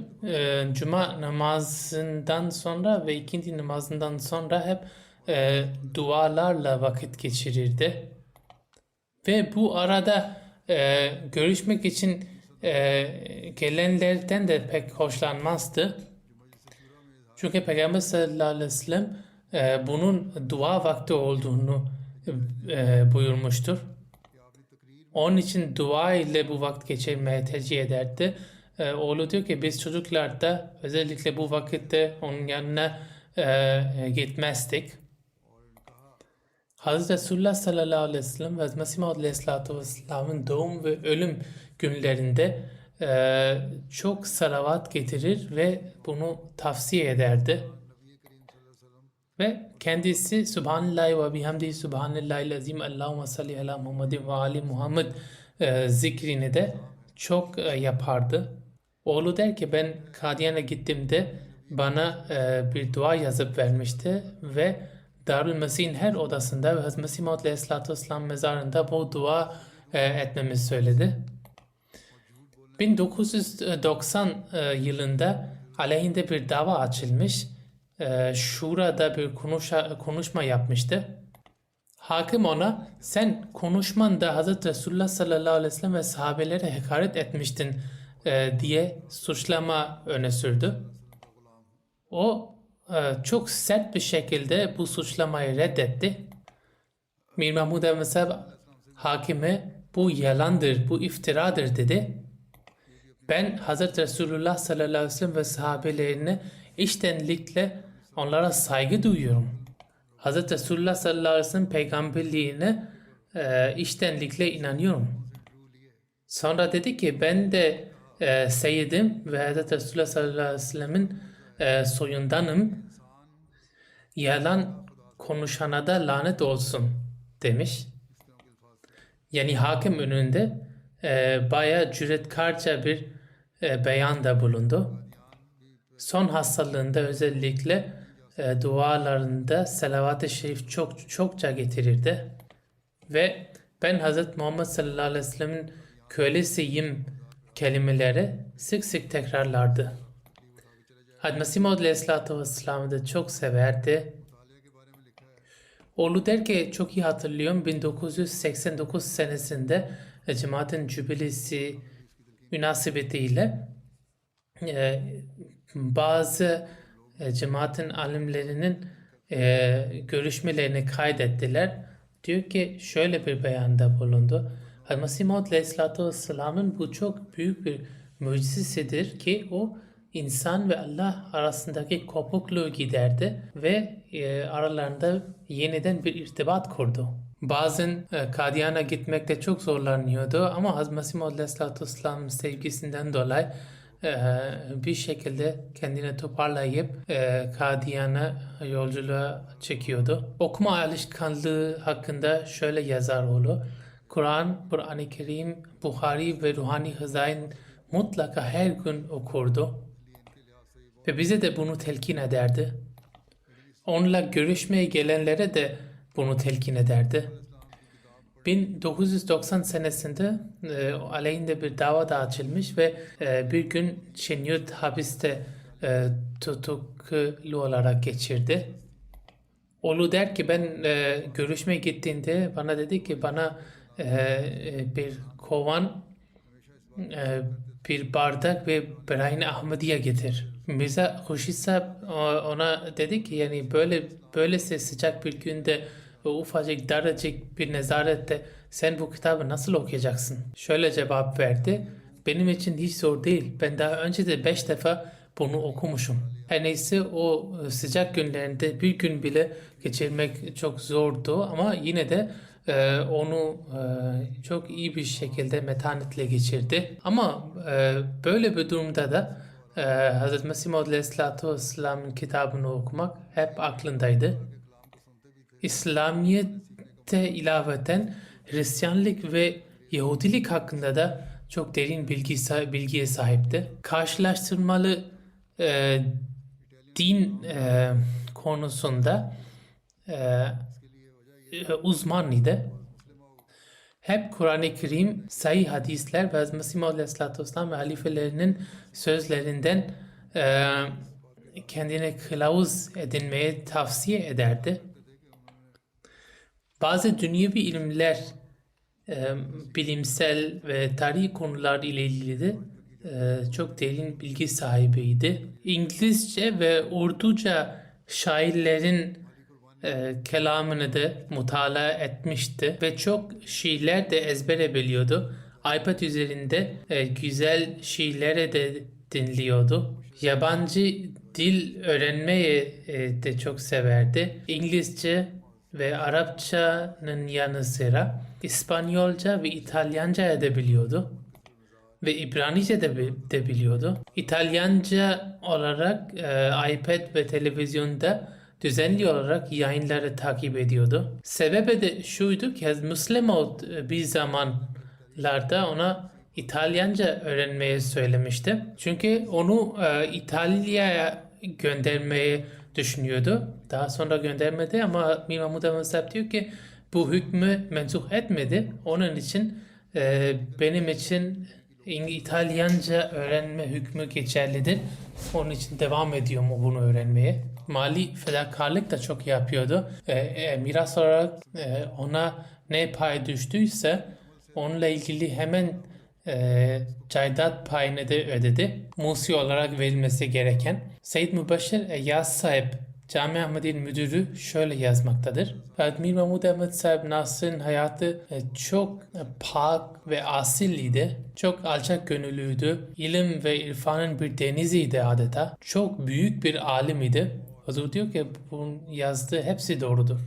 Cuma namazından sonra ve ikindi namazından sonra hep dualarla vakit geçirirdi. Ve bu arada görüşmek için gelenlerden de pek hoşlanmazdı. Çünkü Peygamber sallallahu aleyhi ve sellem bunun dua vakti olduğunu buyurmuştur. Onun için dua ile bu vakit geçirmeye tercih ederdi. Oğlu diyor ki biz çocuklarda özellikle bu vakitte onun yanına gitmezdik. Hazreti Resulullah sallallahu aleyhi ve sellem ve Mesih Maud Aleyhisselatü Vesselam'ın doğum ve ölüm günlerinde çok salavat getirir ve bunu tavsiye ederdi. Ve kendisi Subhanallahi ve bihamdihi Subhanallahil azim Allahümme salli ala Muhammedin ve ali Muhammed zikrini de çok yapardı. Oğlu der ki ben Kadiyan'a gittiğimde bana bir dua yazıp vermişti ve Darül Mesih'in her odasında ve Hazreti Mesih Maud Aleyhisselatü Vesselam mezarında bu dua etmemizi söyledi. 1990 yılında aleyhinde bir dava açılmış. Şurada bir konuşma yapmıştı. Hakim ona sen konuşmanda Hazreti Resulullah sallallahu aleyhi ve sellem ve sahabelere hakaret etmiştin diye suçlama öne sürdü. O çok sert bir şekilde bu suçlamayı reddetti. Mir Mahmud Mezheb hakime bu yalandır, bu iftiradır dedi. Ben Hazreti Resulullah sallallahu aleyhi ve sellem ve sahabelerine içtenlikle onlara saygı duyuyorum. Hazreti Resulullah sallallahu aleyhi ve sellem peygamberliğine içtenlikle inanıyorum. Sonra dedi ki ben de Seyyidim ve Hazreti Resulullah sallallahu aleyhi ve sellemin soyundanım. Yalan konuşana da lanet olsun demiş. Yani hakim önünde bayağı cüretkarca bir beyanda bulundu. Son hastalığında özellikle dualarında salavat-ı şerif çokça getirirdi. Ve ben Hz. Muhammed sallallahu aleyhi ve sellemin kölesiyim kelimeleri sık sık tekrarlardı. Hz. Mesih Maud Aleyhisselatü Vesselam'ı da çok severdi. Oğlu der ki çok iyi hatırlıyorum 1989 senesinde cemaatin cübilesi münasebetiyle bazı cemaatin alimlerinin görüşmelerini kaydettiler. Diyor ki şöyle bir beyanda bulundu. Hz. Mesih Maud Aleyhisselatü Vesselam'ın bu çok büyük bir mucizesidir ki o insan ve Allah arasındaki kopukluğu giderdi ve aralarında yeniden bir irtibat kurdu. Bazen Kadiyan'a gitmekte çok zorlanıyordu ama Hz. Mesih Maud Aleyhisselatü Vesselam'ın sevgisinden dolayı bir şekilde kendini toparlayıp Kadiyan'a yolculuğa çekiyordu. Okuma alışkanlığı hakkında şöyle yazar oğlu. Kur'an-ı Kerim, Buhari ve ruhani hızayn mutlaka her gün okurdu. Ve bize de bunu telkin ederdi. Onunla görüşmeye gelenlere de bunu telkin ederdi. 1990 senesinde aleyhinde bir dava da açılmış ve bir gün Şenyurt hapiste tutuklu olarak geçirdi. Oğlu der ki ben görüşmeye gittiğinde bana dedi ki bana bir kovan, bir bardak ve Berahin Ahmediye getir. Mirza Hurşit Sahib ona dedi ki yani böylesi sıcak bir günde ufacık daracık bir nezarette sen bu kitabı nasıl okuyacaksın? Şöyle cevap verdi. Benim için hiç zor değil. Ben daha önce de 5 defa bunu okumuşum. Her neyse o sıcak günlerinde bir gün bile geçirmek çok zordu ama yine de onu çok iyi bir şekilde metanetle geçirdi. Ama böyle bir durumda da Hz. Mesih Maud Aleyhisselatü Vesselam'ın kitabını okumak hep aklındaydı. İslamiyet'te ilaveten Hristiyanlık ve Yahudilik hakkında da çok derin bilgiye sahipti. Karşılaştırmalı din konusunda uzmanıydı. Hep Kur'an-ı Kerim, sahih hadisler ve Mesih Maud Aleyhisselatü Vesselam ve halifelerinin sözlerinden kendine kılavuz edinmeye tavsiye ederdi. Bazı dünyevi ilimler, bilimsel ve tarihi konular ile ilgili de çok derin bilgi sahibiydi. İngilizce ve Urduca şairlerin kelamını da mutala etmişti ve çok şiirler de ezbere biliyordu. iPad üzerinde güzel şiirlere de dinliyordu. Yabancı dil öğrenmeyi de çok severdi. İngilizce ve Arapçanın yanı sıra İspanyolca ve İtalyanca da biliyordu. Ve İbranice de biliyordu. İtalyanca olarak iPad ve televizyonda düzenli olarak yayınları takip ediyordu. Sebebi de şuydu ki Müslim Maud bir zamanlarda ona İtalyanca öğrenmeyi söylemişti. Çünkü onu İtalya'ya göndermeyi düşünüyordu. Daha sonra göndermedi ama Mir Mahmud Ahmad diyor ki bu hükmü mensuh etmedi. Onun için benim için İtalyanca öğrenme hükmü geçerlidir. Onun için devam ediyorum bunu öğrenmeye. Mali fedakarlık da çok yapıyordu. Miras olarak ona ne pay düştüyse onunla ilgili hemen caidat payını da ödedi. Musi olarak verilmesi gereken. Seyyid Mübaşir Yaz sahip Cami Ahmediye'nin müdürü şöyle yazmaktadır. Mir Mahmud Ahmad sahip Nasır'ın hayatı çok pak ve asilliydi. Çok alçak gönüllüydü. İlim ve irfanın bir deniziydi adeta. Çok büyük bir alim idi. Huzur diyor ki bunun yazdığı hepsi doğrudur.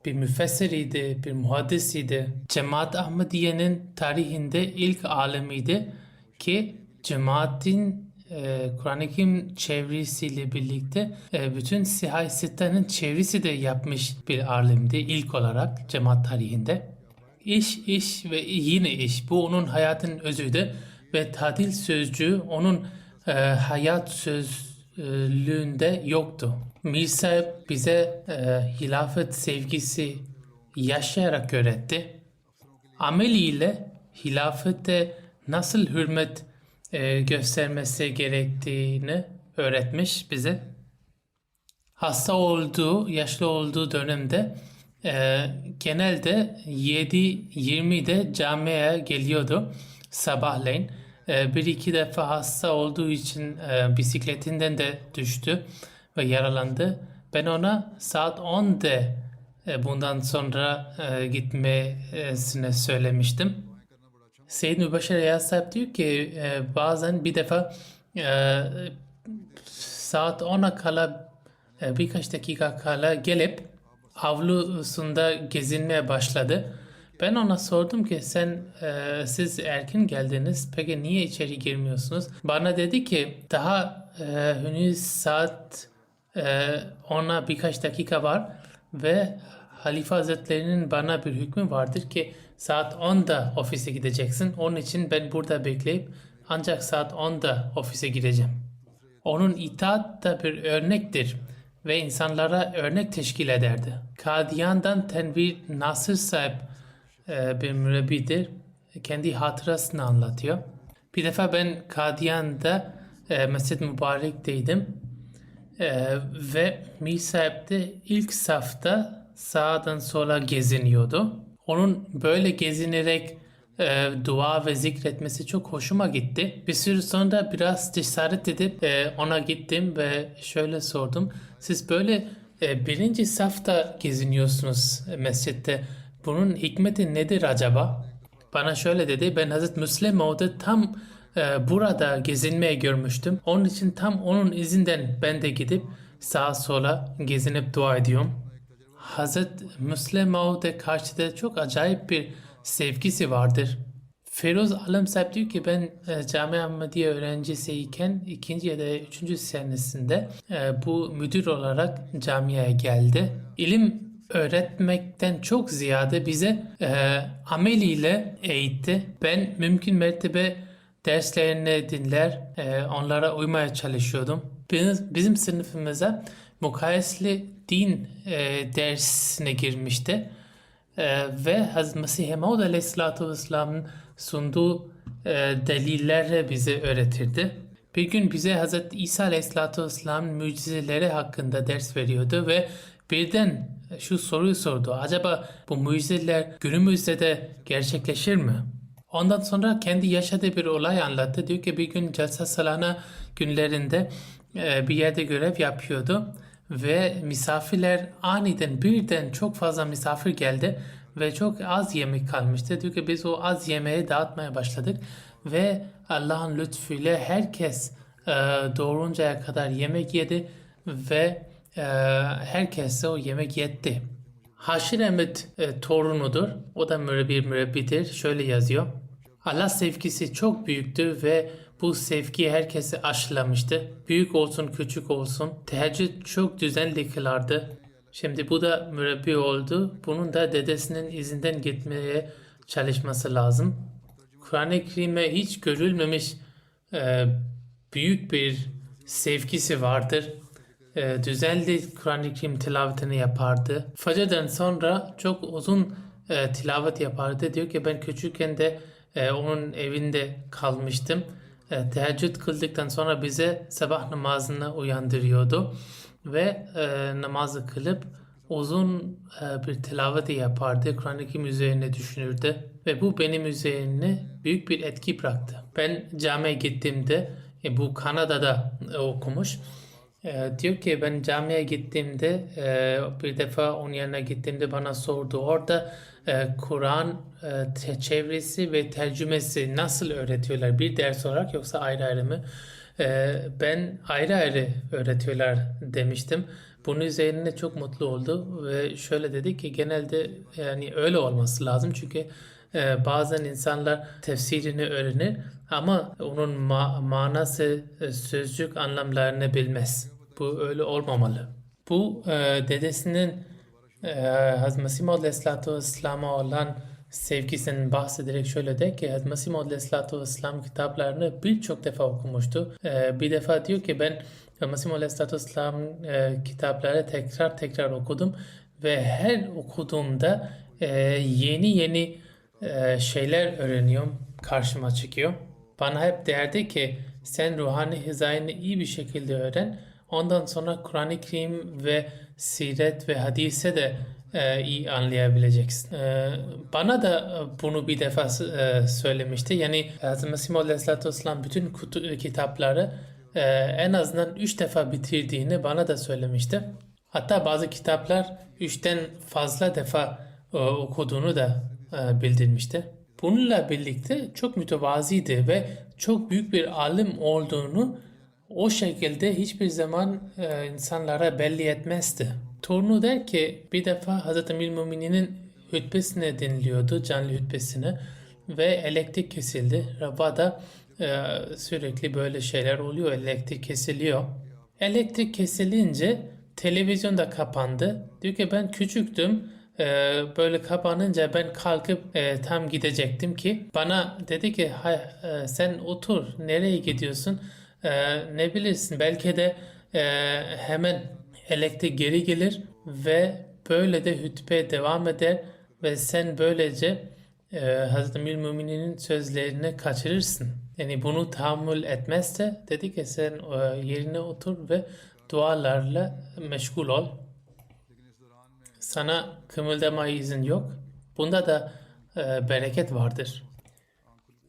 Bir müfessiriydi, bir muhaddisiydi. Cemaat Ahmediye'nin tarihinde ilk alimiydi ki cemaatin Kur'an-ı Kerim çevresiyle birlikte bütün Sihah-i Sitte'nin çevresi de yapmış bir alimdi ilk olarak cemaat tarihinde. İş ve yine iş. Bu onun hayatının özüydü ve tadil sözcüğü onun hayat sözlüğünde yoktu. Mir Sahib bize hilafet sevgisi yaşayarak öğretti. Ameliyle hilafete nasıl hürmet göstermesi gerektiğini öğretmiş bize. Hasta olduğu, yaşlı olduğu dönemde genelde 7:20'de camiye geliyordu sabahleyin. Bir iki defa hasta olduğu için bisikletinden de düştü ve yaralandı. Ben ona saat 10'da bundan sonra gitmesini söylemiştim. Seyyid Mübaşir Yaz sahip diyor ki bazen bir defa saat 10'a kala birkaç dakika kala gelip avlusunda gezinmeye başladı. Ben ona sordum ki siz erken geldiniz, peki niye içeri girmiyorsunuz? Bana dedi ki daha henüz saat 10'a birkaç dakika var ve Halife Hazretleri'nin bana bir hükmü vardır ki saat 10'da ofise gideceksin. Onun için ben burada bekleyip ancak saat 10'da ofise gireceğim. Onun itaat da bir örnektir ve insanlara örnek teşkil ederdi. Kadiyan'dan Tenvir Nasır sahip bir mürebbidir. Kendi hatırasını anlatıyor. Bir defa ben Kadiyan'da Mescid-i Mübarek'teydim ve Mir Sahib de ilk safta sağdan sola geziniyordu. Onun böyle gezinerek dua ve zikretmesi çok hoşuma gitti. Bir süre sonra biraz cesaret edip ona gittim ve şöyle sordum. Siz böyle birinci safta geziniyorsunuz mescitte. Bunun hikmeti nedir acaba? Bana şöyle dedi. Ben Hazreti Müslim Maud'u tam burada gezinmeye görmüştüm. Onun için tam onun izinden ben de gidip sağa sola gezinip dua ediyorum. Hazreti Müslim Maud'a karşı da çok acayip bir sevgisi vardır. Feroz Alem sahip diyor ki ben Cami Ahmediye öğrencisiyken 2. ya da 3. senesinde bu müdür olarak camiye geldi. İlim öğretmekten çok ziyade bize ameliyle eğitti. Ben mümkün mertebe derslerini dinler, onlara uymaya çalışıyordum. Bizim sınıfımıza mukayeseli din dersine girmişti. Ve Hazreti Mesih Maud Aleyhisselatü Vesselam'ın sunduğu delillerle bize öğretirdi. Bir gün bize Hazreti İsa Aleyhisselatü Vesselam'ın mucizeleri hakkında ders veriyordu ve birden şu soruyu sordu. Acaba bu mucizeler günümüzde de gerçekleşir mi? Ondan sonra kendi yaşadığı bir olay anlattı. Diyor ki bir gün Celsa Salana günlerinde bir yerde görev yapıyordu. Ve misafirler aniden birden çok fazla misafir geldi ve çok az yemek kalmıştı. Diyor ki biz o az yemeği dağıtmaya başladık ve Allah'ın lütfuyla herkes doğuruncaya kadar yemek yedi ve herkese o yemek yetti. Haşir Ahmed torunudur. O da bir mürebbidir. Şöyle yazıyor. Allah sevgisi çok büyüktür ve bu sevgiyi herkese aşılamıştı. Büyük olsun küçük olsun. Teheccüd çok düzenli kılardı. Şimdi bu da mürebbi oldu. Bunun da dedesinin izinden gitmeye çalışması lazım. Kur'an-ı Kerim'e hiç görülmemiş e, büyük bir sevgisi vardır. Düzenli Kur'an-ı Kerim tilavetini yapardı. Facirden sonra çok uzun tilavet yapardı. Diyor ki ben küçükken de onun evinde kalmıştım. Teheccüd kıldıktan sonra bize sabah namazına uyandırıyordu. Ve namazı kılıp uzun bir tilaveti yapardı. Kur'an-ı Kerim üzerine düşünürdü. Ve bu benim üzerine büyük bir etki bıraktı. Ben camiye gittiğimde, bu Kanada'da okumuş. Diyor ki ben camiye gittiğimde bir defa onun yanına gittiğimde bana sordu. Orada Kur'an çevresi ve tercümesi nasıl öğretiyorlar? Bir ders olarak yoksa ayrı ayrı mı? Ben ayrı ayrı öğretiyorlar demiştim. Bunun üzerine çok mutlu oldu ve şöyle dedi ki genelde yani öyle olması lazım çünkü bazen insanlar tefsirini öğrenir ama onun manası, sözcük anlamlarını bilmez. Bu öyle olmamalı. Bu dedesinin Hazreti Mesih Maud Aleyhisselatü Vesselam'a olan sevgisinden bahsederek şöyle der ki Hazreti Mesih Maud Aleyhisselatü Vesselam kitaplarını birçok defa okumuştu. Bir defa diyor ki ben Mesih Maud Aleyhisselatü Vesselam kitapları tekrar tekrar okudum ve her okuduğumda yeni yeni şeyler öğreniyorum, karşıma çıkıyor. Bana hep derdi ki sen ruhani hizayını iyi bir şekilde öğren. Ondan sonra Kur'an-ı Kerim ve siret ve hadise de iyi anlayabileceksin. Bana da bunu bir defa söylemişti. Yani Hz. Mesih Aleyhisselatü Vesselam bütün kitapları en azından 3 defa bitirdiğini bana da söylemişti. Hatta bazı kitaplar 3'ten fazla defa okuduğunu da bildirmişti. Bununla birlikte çok mütevaziydi ve çok büyük bir alim olduğunu o şekilde hiçbir zaman insanlara belli etmezdi. Torunu der ki bir defa Hz. Emirü'l-Müminin hutbesini dinliyordu, canlı hutbesini ve elektrik kesildi. Rabada sürekli böyle şeyler oluyor, elektrik kesiliyor. Elektrik kesilince televizyon da kapandı. Diyor ki ben küçüktüm. Böyle kapanınca ben kalkıp tam gidecektim ki bana dedi ki sen otur nereye gidiyorsun? Ne bilirsin belki de hemen elektrik geri gelir ve böyle de hutbe devam eder ve sen böylece Hazreti Emirü'l-Mümininin sözlerini kaçırırsın. Yani bunu tahammül etmezse dedi ki sen yerine otur ve dualarla meşgul ol. Sana kımıldamaya izin yok. Bunda da bereket vardır.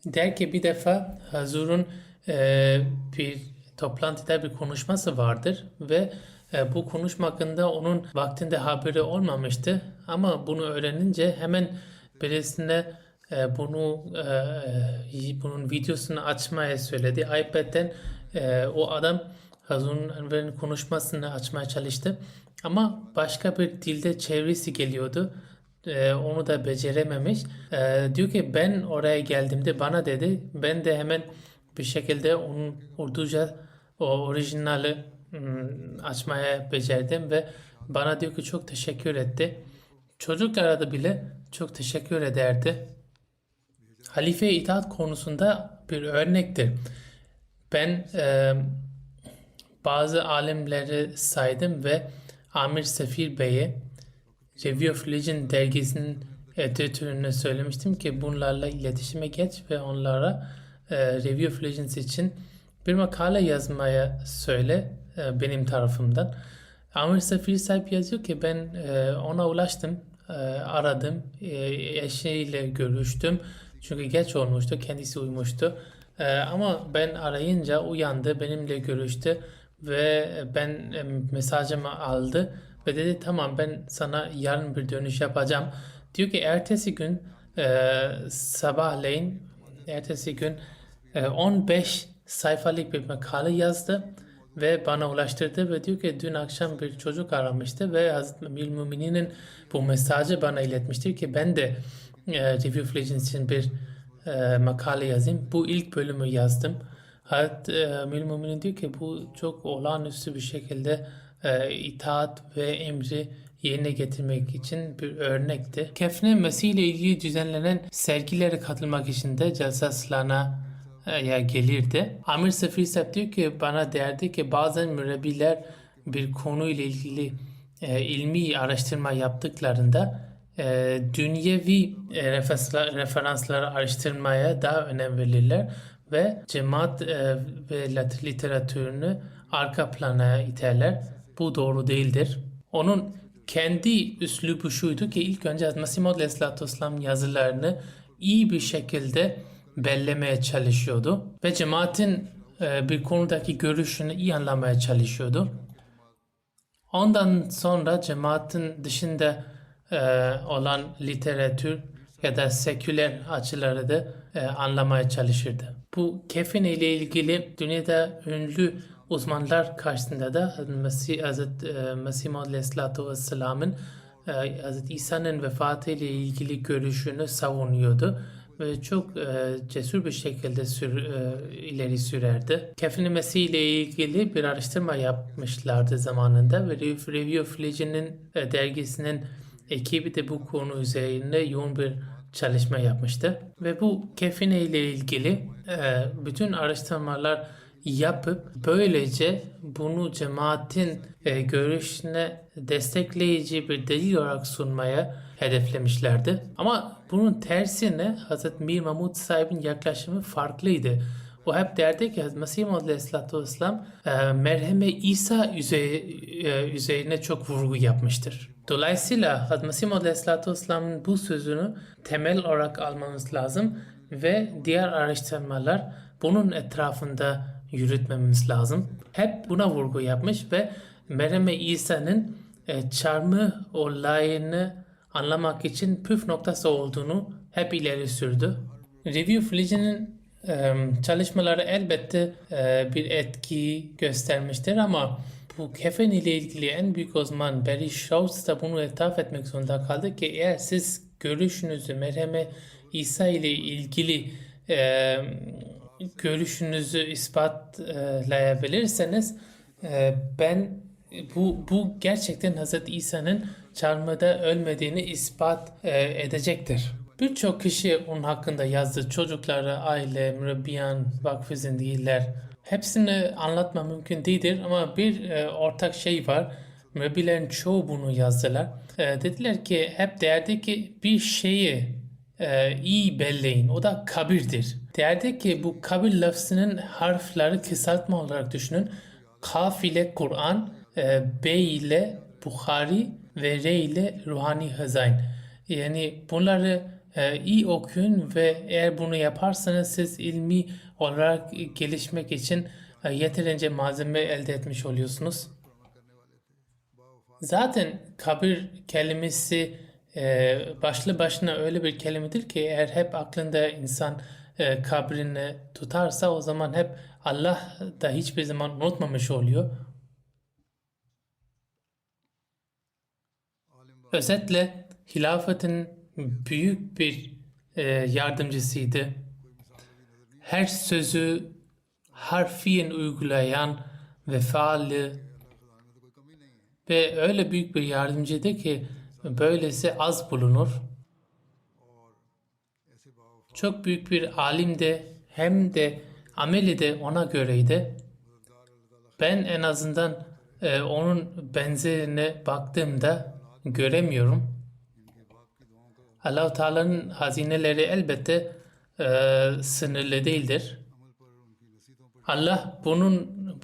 Der ki bir defa Hazur'un bir toplantıda bir konuşması vardır ve bu konuşma hakkında onun vaktinde haberi olmamıştı. Ama bunu öğrenince hemen birisine bunun videosunu açmaya söyledi. iPad'den o adam Hazur'un Enver'in konuşmasını açmaya çalıştı. Ama başka bir dilde çevirisi geliyordu. Onu da becerememiş. Diyor ki ben oraya geldiğimde bana dedi. Ben de hemen bir şekilde onun Urduca o orijinali açmaya becerdim ve bana diyor ki çok teşekkür etti. Çocuklara da bile çok teşekkür ederdi. Halifeye itaat konusunda bir örnektir. Ben bazı alimleri saydım ve Amir Sefir Bey'e Review of Religion dergisinin editörüne söylemiştim ki bunlarla iletişime geç ve onlara Review of Religions için bir makale yazmaya söyle benim tarafımdan. Amir Sefir sahip yazıyor ki ben ona ulaştım, aradım, eşiyle görüştüm. Çünkü geç olmuştu, kendisi uyumuştu. Ama ben arayınca uyandı, benimle görüştü ve ben mesajımı aldı ve dedi tamam ben sana yarın bir dönüş yapacağım. Diyor ki ertesi gün sabahleyin 15 sayfalık bir makale yazdı ve bana ulaştırdı ve diyor ki dün akşam bir çocuk aramıştı ve Hazreti Emirü'l-Mümininin bu mesajı bana iletmiştir ki ben de Review of Religions için bir makale yazayım. Bu ilk bölümü yazdım. Hazreti Emir Müminin diyor ki bu çok olağanüstü bir şekilde itaat ve emri yerine getirmek için bir örnekti. Kefne Mesih ile ilgili düzenlenen sergilere katılmak için de Celsaslan'a ya gelirdi. Amir Sefirsep diyor ki bana derdi ki bazen mürebbiler bir konuyla ilgili ilmi araştırma yaptıklarında dünyevi referansları araştırmaya daha önem verirler ve cemaat ve literatürünü arka plana iterler. Bu doğru değildir. Onun kendi üslubu şuydu ki ilk önce Mesih Maud Aleyhisselatü Vesselam yazılarını iyi bir şekilde bellemeye çalışıyordu ve cemaatin bir konudaki görüşünü iyi anlamaya çalışıyordu. Ondan sonra cemaatin dışında olan literatür ya da seküler açıları da anlamaya çalışırdı. Bu kefin ile ilgili dünyada ünlü uzmanlar karşısında da Mesih Maud Aleyhisselatü Vesselam'ın Hz. İsa'nın vefatı ile ilgili görüşünü savunuyordu ve çok cesur bir şekilde ileri sürerdi. Kefin-i Mesih ile ilgili bir araştırma yapmışlardı zamanında ve Review of Religion'in dergisinin ekibi de bu konu üzerine yoğun bir çalışma yapmıştı. Ve bu kefine ile ilgili bütün araştırmalar yapıp böylece bunu cemaatin görüşüne destekleyici bir delil olarak sunmaya hedeflemişlerdi. Ama bunun tersine Hz. Mir Mahmud sahibin yaklaşımı farklıydı. O hep derdi ki Mesih Maud Aleyhisselatü Vesselam merheme İsa üzerine çok vurgu yapmıştır. Dolayısıyla Hz. Mesih Maud Aleyhisselatü Vesselam'ın bu sözünü temel olarak almamız lazım ve diğer araştırmalar bunun etrafında yürütmemiz lazım. Hep buna vurgu yapmış ve merheme İsa'nın çarmıh olayını anlamak için püf noktası olduğunu hep ileri sürdü. Review of Religion'ın çalışmaları elbette bir etki göstermiştir ama bu kefen ile ilgili en büyük uzman Barry Schultz da bunu itiraf etmek zorunda kaldı ki eğer siz görüşünüzü merheme İsa ile ilgili görüşünüzü ispatlayabilirseniz ben bu gerçekten Hz. İsa'nın çarmıhta ölmediğini ispat edecektir. Birçok kişi onun hakkında yazdı. Çocukları, aile, mürebbiyan, vakfı zindiler. Hepsini anlatma mümkün değildir ama bir ortak şey var. Mürebbilerin çoğu bunu yazdılar. Dediler ki hep derdi ki bir şeyi iyi belleyin. O da kabirdir. Derdi ki bu kabir lafzının harfleri kısaltma olarak düşünün. Kaf ile Kur'an, B ile Bukhari ve R ile Ruhani Hazain. Yani bunları iyi okuyun ve eğer bunu yaparsanız siz ilmi olarak gelişmek için yeterince malzeme elde etmiş oluyorsunuz. Zaten kabir kelimesi başlı başına öyle bir kelimedir ki eğer hep aklında insan kabrini tutarsa o zaman hep Allah da hiçbir zaman unutmamış oluyor. Özetle hilafetin büyük bir yardımcısıydı. Her sözü harfiyen uygulayan vefalı ve öyle büyük bir yardımcıydı ki böylesi az bulunur. Çok büyük bir alim de hem de ameli de ona göreydi. Ben en azından onun benzerine baktığımda göremiyorum. Allah-u Teala'nın hazineleri elbette sınırlı değildir. Allah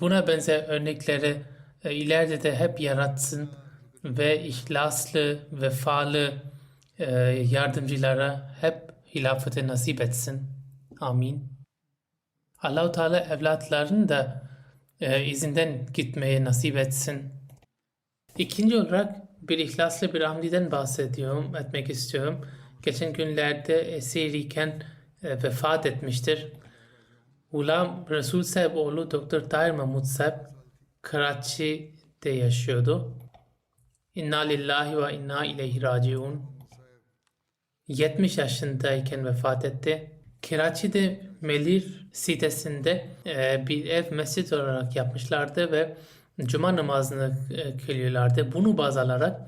buna benzer örnekleri ileride de hep yaratsın ve ihlaslı, vefalı yardımcılara hep hilafeti nasip etsin. Amin. Allah-u Teala evlatlarını da izinden gitmeye nasip etsin. İkinci olarak bir ihlaslı bir amliden etmek istiyorum. Geçen günlerde esir iken vefat etmiştir. Ulam Resul Sahib oğlu Dr. Tahir Mahmud Sahib Karachi'de yaşıyordu. İnna lillahi ve inna ileyhi raciun. 70 yaşındayken vefat etti. Karachi'de Melir sitesinde bir ev mescit olarak yapmışlardı ve cuma namazını kılıyorlardı. Bunu baz alarak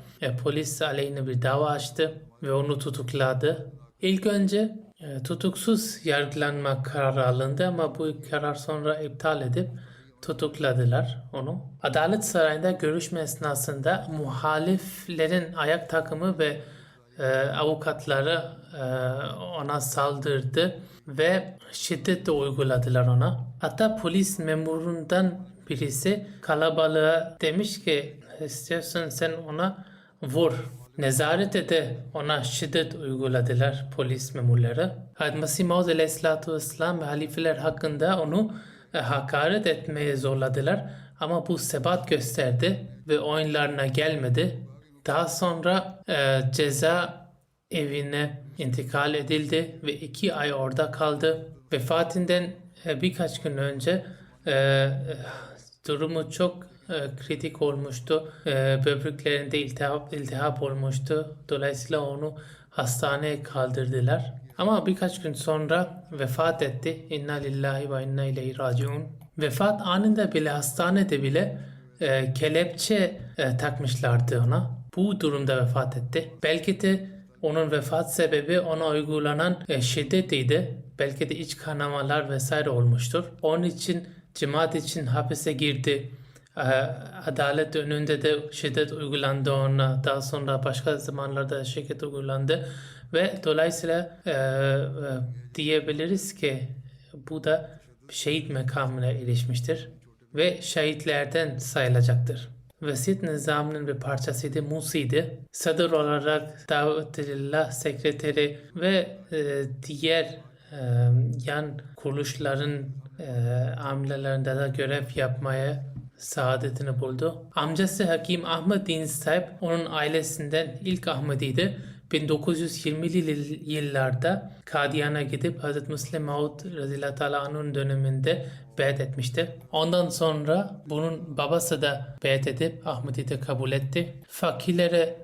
polis aleyhine bir dava açtı ve onu tutukladı. İlk önce tutuksuz yargılanma kararı alındı ama bu karar sonra iptal edip tutukladılar onu. Adalet Sarayı'nda görüşme esnasında muhaliflerin ayak takımı ve avukatları ona saldırdı ve şiddet de uyguladılar ona. Hatta polis memurundan birisi kalabalığa demiş ki istiyorsan sen ona vur. Nezarette de ona şiddet uyguladılar polis memurları. Hazreti Mesih Maud Aleyhisselatü Vesselam ve halifeler hakkında onu hakaret etmeye zorladılar. Ama bu sebat gösterdi ve oyunlarına gelmedi. Daha sonra ceza evine intikal edildi ve 2 ay orada kaldı. Vefatından birkaç gün önce durumu çok kritik olmuştu. Böbreklerinde iltihap olmuştu. Dolayısıyla onu hastaneye kaldırdılar. Ama birkaç gün sonra vefat etti. İnna lillahi ve inna ileyhi raciun. Vefat anında bile hastanede bile kelepçe takmışlardı ona. Bu durumda vefat etti. Belki de onun vefat sebebi ona uygulanan şiddetiydi. Belki de iç kanamalar vesaire olmuştur. Onun için cemaat için hapise girdi. Adalet önünde de şiddet uygulandı ona. Daha sonra başka zamanlarda şiddet uygulandı. Ve dolayısıyla diyebiliriz ki bu da şehit makamına erişmiştir. Ve şehitlerden sayılacaktır. Vesiyet nizamının bir parçasıydı, Musi'ydi. Sadır olarak Davetillah sekreteri ve diğer yan kuruluşların amelelerinde de görev yapmaya saadetini buldu. Amcası Hakim Ahmed Din Sahib onun ailesinden ilk Ahmedi'ydi. 1920'li yıllarda Kadiyan'a gidip Hz. Müslim Maud radıyallahu teala anh'ın döneminde beyat etmişti. Ondan sonra bunun babası da beyat edip Ahmedi'yi de kabul etti. Fakirlere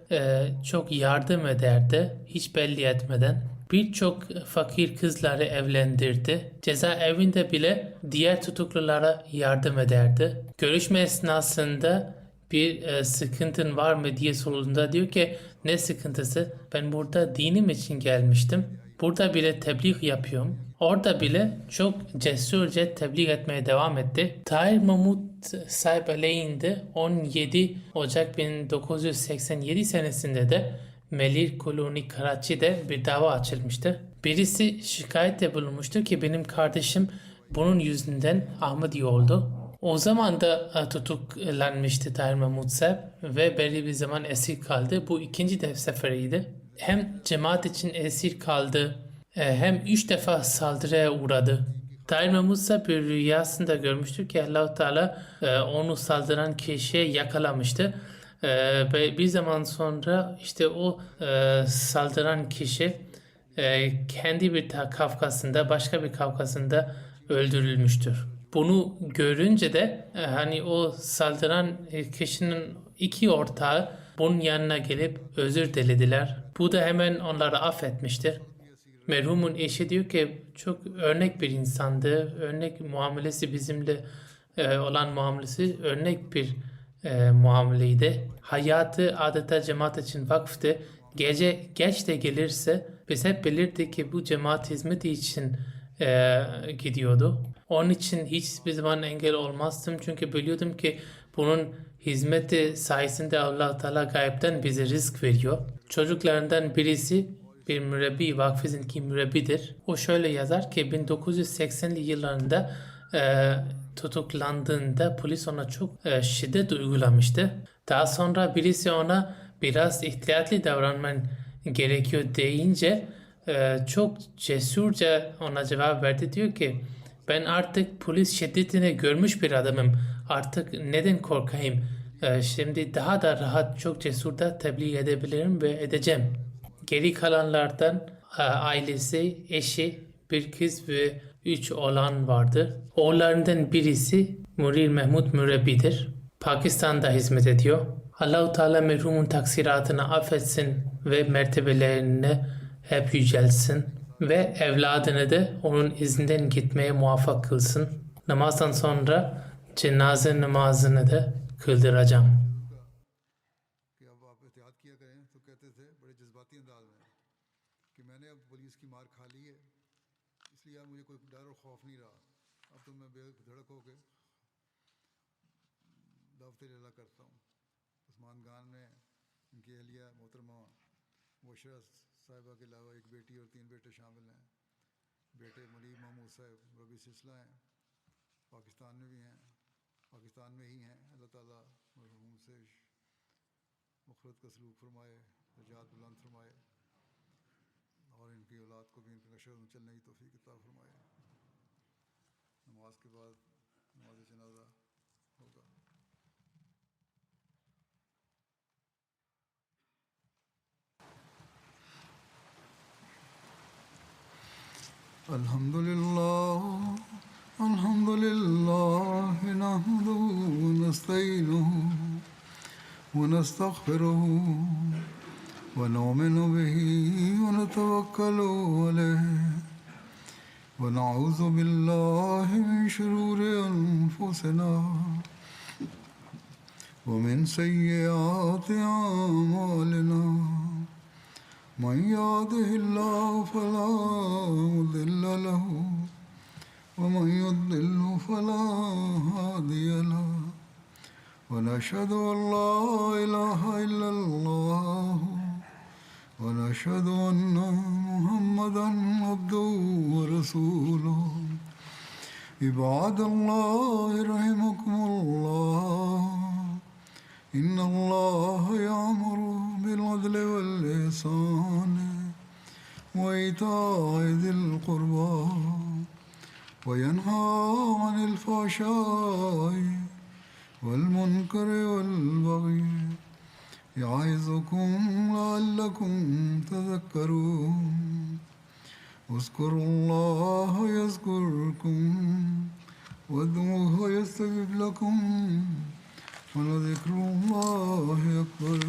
çok yardım ederdi, hiç belli etmeden. Birçok fakir kızları evlendirdi. Cezaevinde bile diğer tutuklulara yardım ederdi. Görüşme esnasında bir sıkıntın var mı diye sorulduğunda diyor ki ne sıkıntısı? Ben burada dinim için gelmiştim. Burada bile tebliğ yapıyorum. Orada bile çok cesurca tebliğ etmeye devam etti. Tahir Mahmud Sahib aleyhinde 17 Ocak 1987 senesinde de Melir Koloni Karachi'de bir dava açılmıştı. Birisi şikayette bulunmuştu ki benim kardeşim bunun yüzünden Ahmedi oldu. O zaman da tutuklanmıştı Tahir Mahmud Sahib ve belli bir zaman esir kaldı. Bu ikinci seferiydi. Hem cemaat için esir kaldı hem 3 defa saldırıya uğradı. Tahir Mahmud Sahib bir rüyasında görmüştür ki Allah-u Teala onu saldıran kişiye yakalamıştı. Ve bir zaman sonra işte o saldıran kişi kendi bir kafkasında başka bir kafkasında öldürülmüştür. Bunu görünce de hani o saldıran kişinin 2 ortağı bunun yanına gelip özür dilediler. Bu da hemen onları affetmiştir. Merhumun eşi diyor ki çok örnek bir insandı. Örnek muamelesi bizimle olan muamelesi örnek bir muameleydi. Hayatı adeta cemaat için vakıftı. Gece geç de gelirse biz hep bilirdik ki bu cemaat hizmeti için gidiyordu. Onun için hiçbir zaman engel olmazdım. Çünkü biliyordum ki bunun hizmeti sayesinde Allah-u Teala gaybden bize rızk veriyor. Çocuklarından birisi bir mürebbi, vakfızinki mürebbidir. O şöyle yazar ki 1980'li yıllarında tutuklandığında polis ona çok şiddet uygulamıştı. Daha sonra birisi ona biraz ihtiyatlı davranman gerekiyor deyince çok cesurca ona cevap verdi. Diyor ki ben artık polis şiddetini görmüş bir adamım. Artık neden korkayım? Şimdi daha da rahat, çok cesur da tebliğ edebilirim ve edeceğim. Geri kalanlardan ailesi, eşi, bir kız ve 3 oğlan vardı. Oğullarından birisi Murir Mehmud Mürebbi'dir. Pakistan'da hizmet ediyor. Allah-u Teala merhumun taksiratını affetsin ve mertebelerini hep yücelsin. ve evladını da onun izinden gitmeye muvaffak kılsın. Namazdan sonra cenaze namazını da kıldıracağım. कि अब आप एहतियात किया करें, तो कहते थे बड़े जज्बाती अंदाज में कि मैंने अब पुलिस की मार खा ली है, इसलिए अब मुझे कोई डर और खौफ नहीं रहा। अब तो मैं बेधड़क होकर दावत अल्लाह करता हूँ। उस्मान खान में इनकी अहलिया मोहतरमा मुशर्रा साहिबा के अलावा एक बेटी और 3 बेटे शामिल हैं। बेटे मलिक महमूद साहब रबी सिलसिला हैं, पाकिस्तान में भी हैं, पाकिस्तान में ही हैं। अल्लाह ताला मरहूम से मुखरत का सलूक फरमाए, दर्जात बुलंद फरमाए और इनकी औलाद को भी इनके नशर में चलने की तौफीक अता फरमाए। नमाज के बाद नमाज जनाजा होगा। अल्हम्दुलिल्लाह अल्हम्दुलिल्लाह नहमदुहु व नस्तईनुहु व नस्तगफिरुहु व नुमिनु बिही व नतवक्कलु अलैहि व नऊज़ु बिल्लाहि मिन शुरूरि अनफुसिना व मिन सय्यिआति अअमालिना मन यहदिहिल्लाहु फला मुदिल्ल लहु व मन युद्लिल्हु फला हादिय लहु व नशहदु अन ला इलाहा इल्लल्लाह व नशहदु अन्ना मुहम्मदन अब्दुहु व रसूलुहु। इबादल्लाह रहिमकुमुल्लाह इन्नल्लाह यामुरु बिल अदलि वल इहसान व ईताइ ज़िल क़ुरबा व यन्हा अनिल फ़हशाइ वल मुनकरि वल बग़य यइज़ुकुम लअल्लकुम तज़क्करून। उज़्कुरुल्लाह यज़्कुरुकुम वद्ऊहु यस्तजिब लकुम वलज़िक्रुल्लाहि अकबर।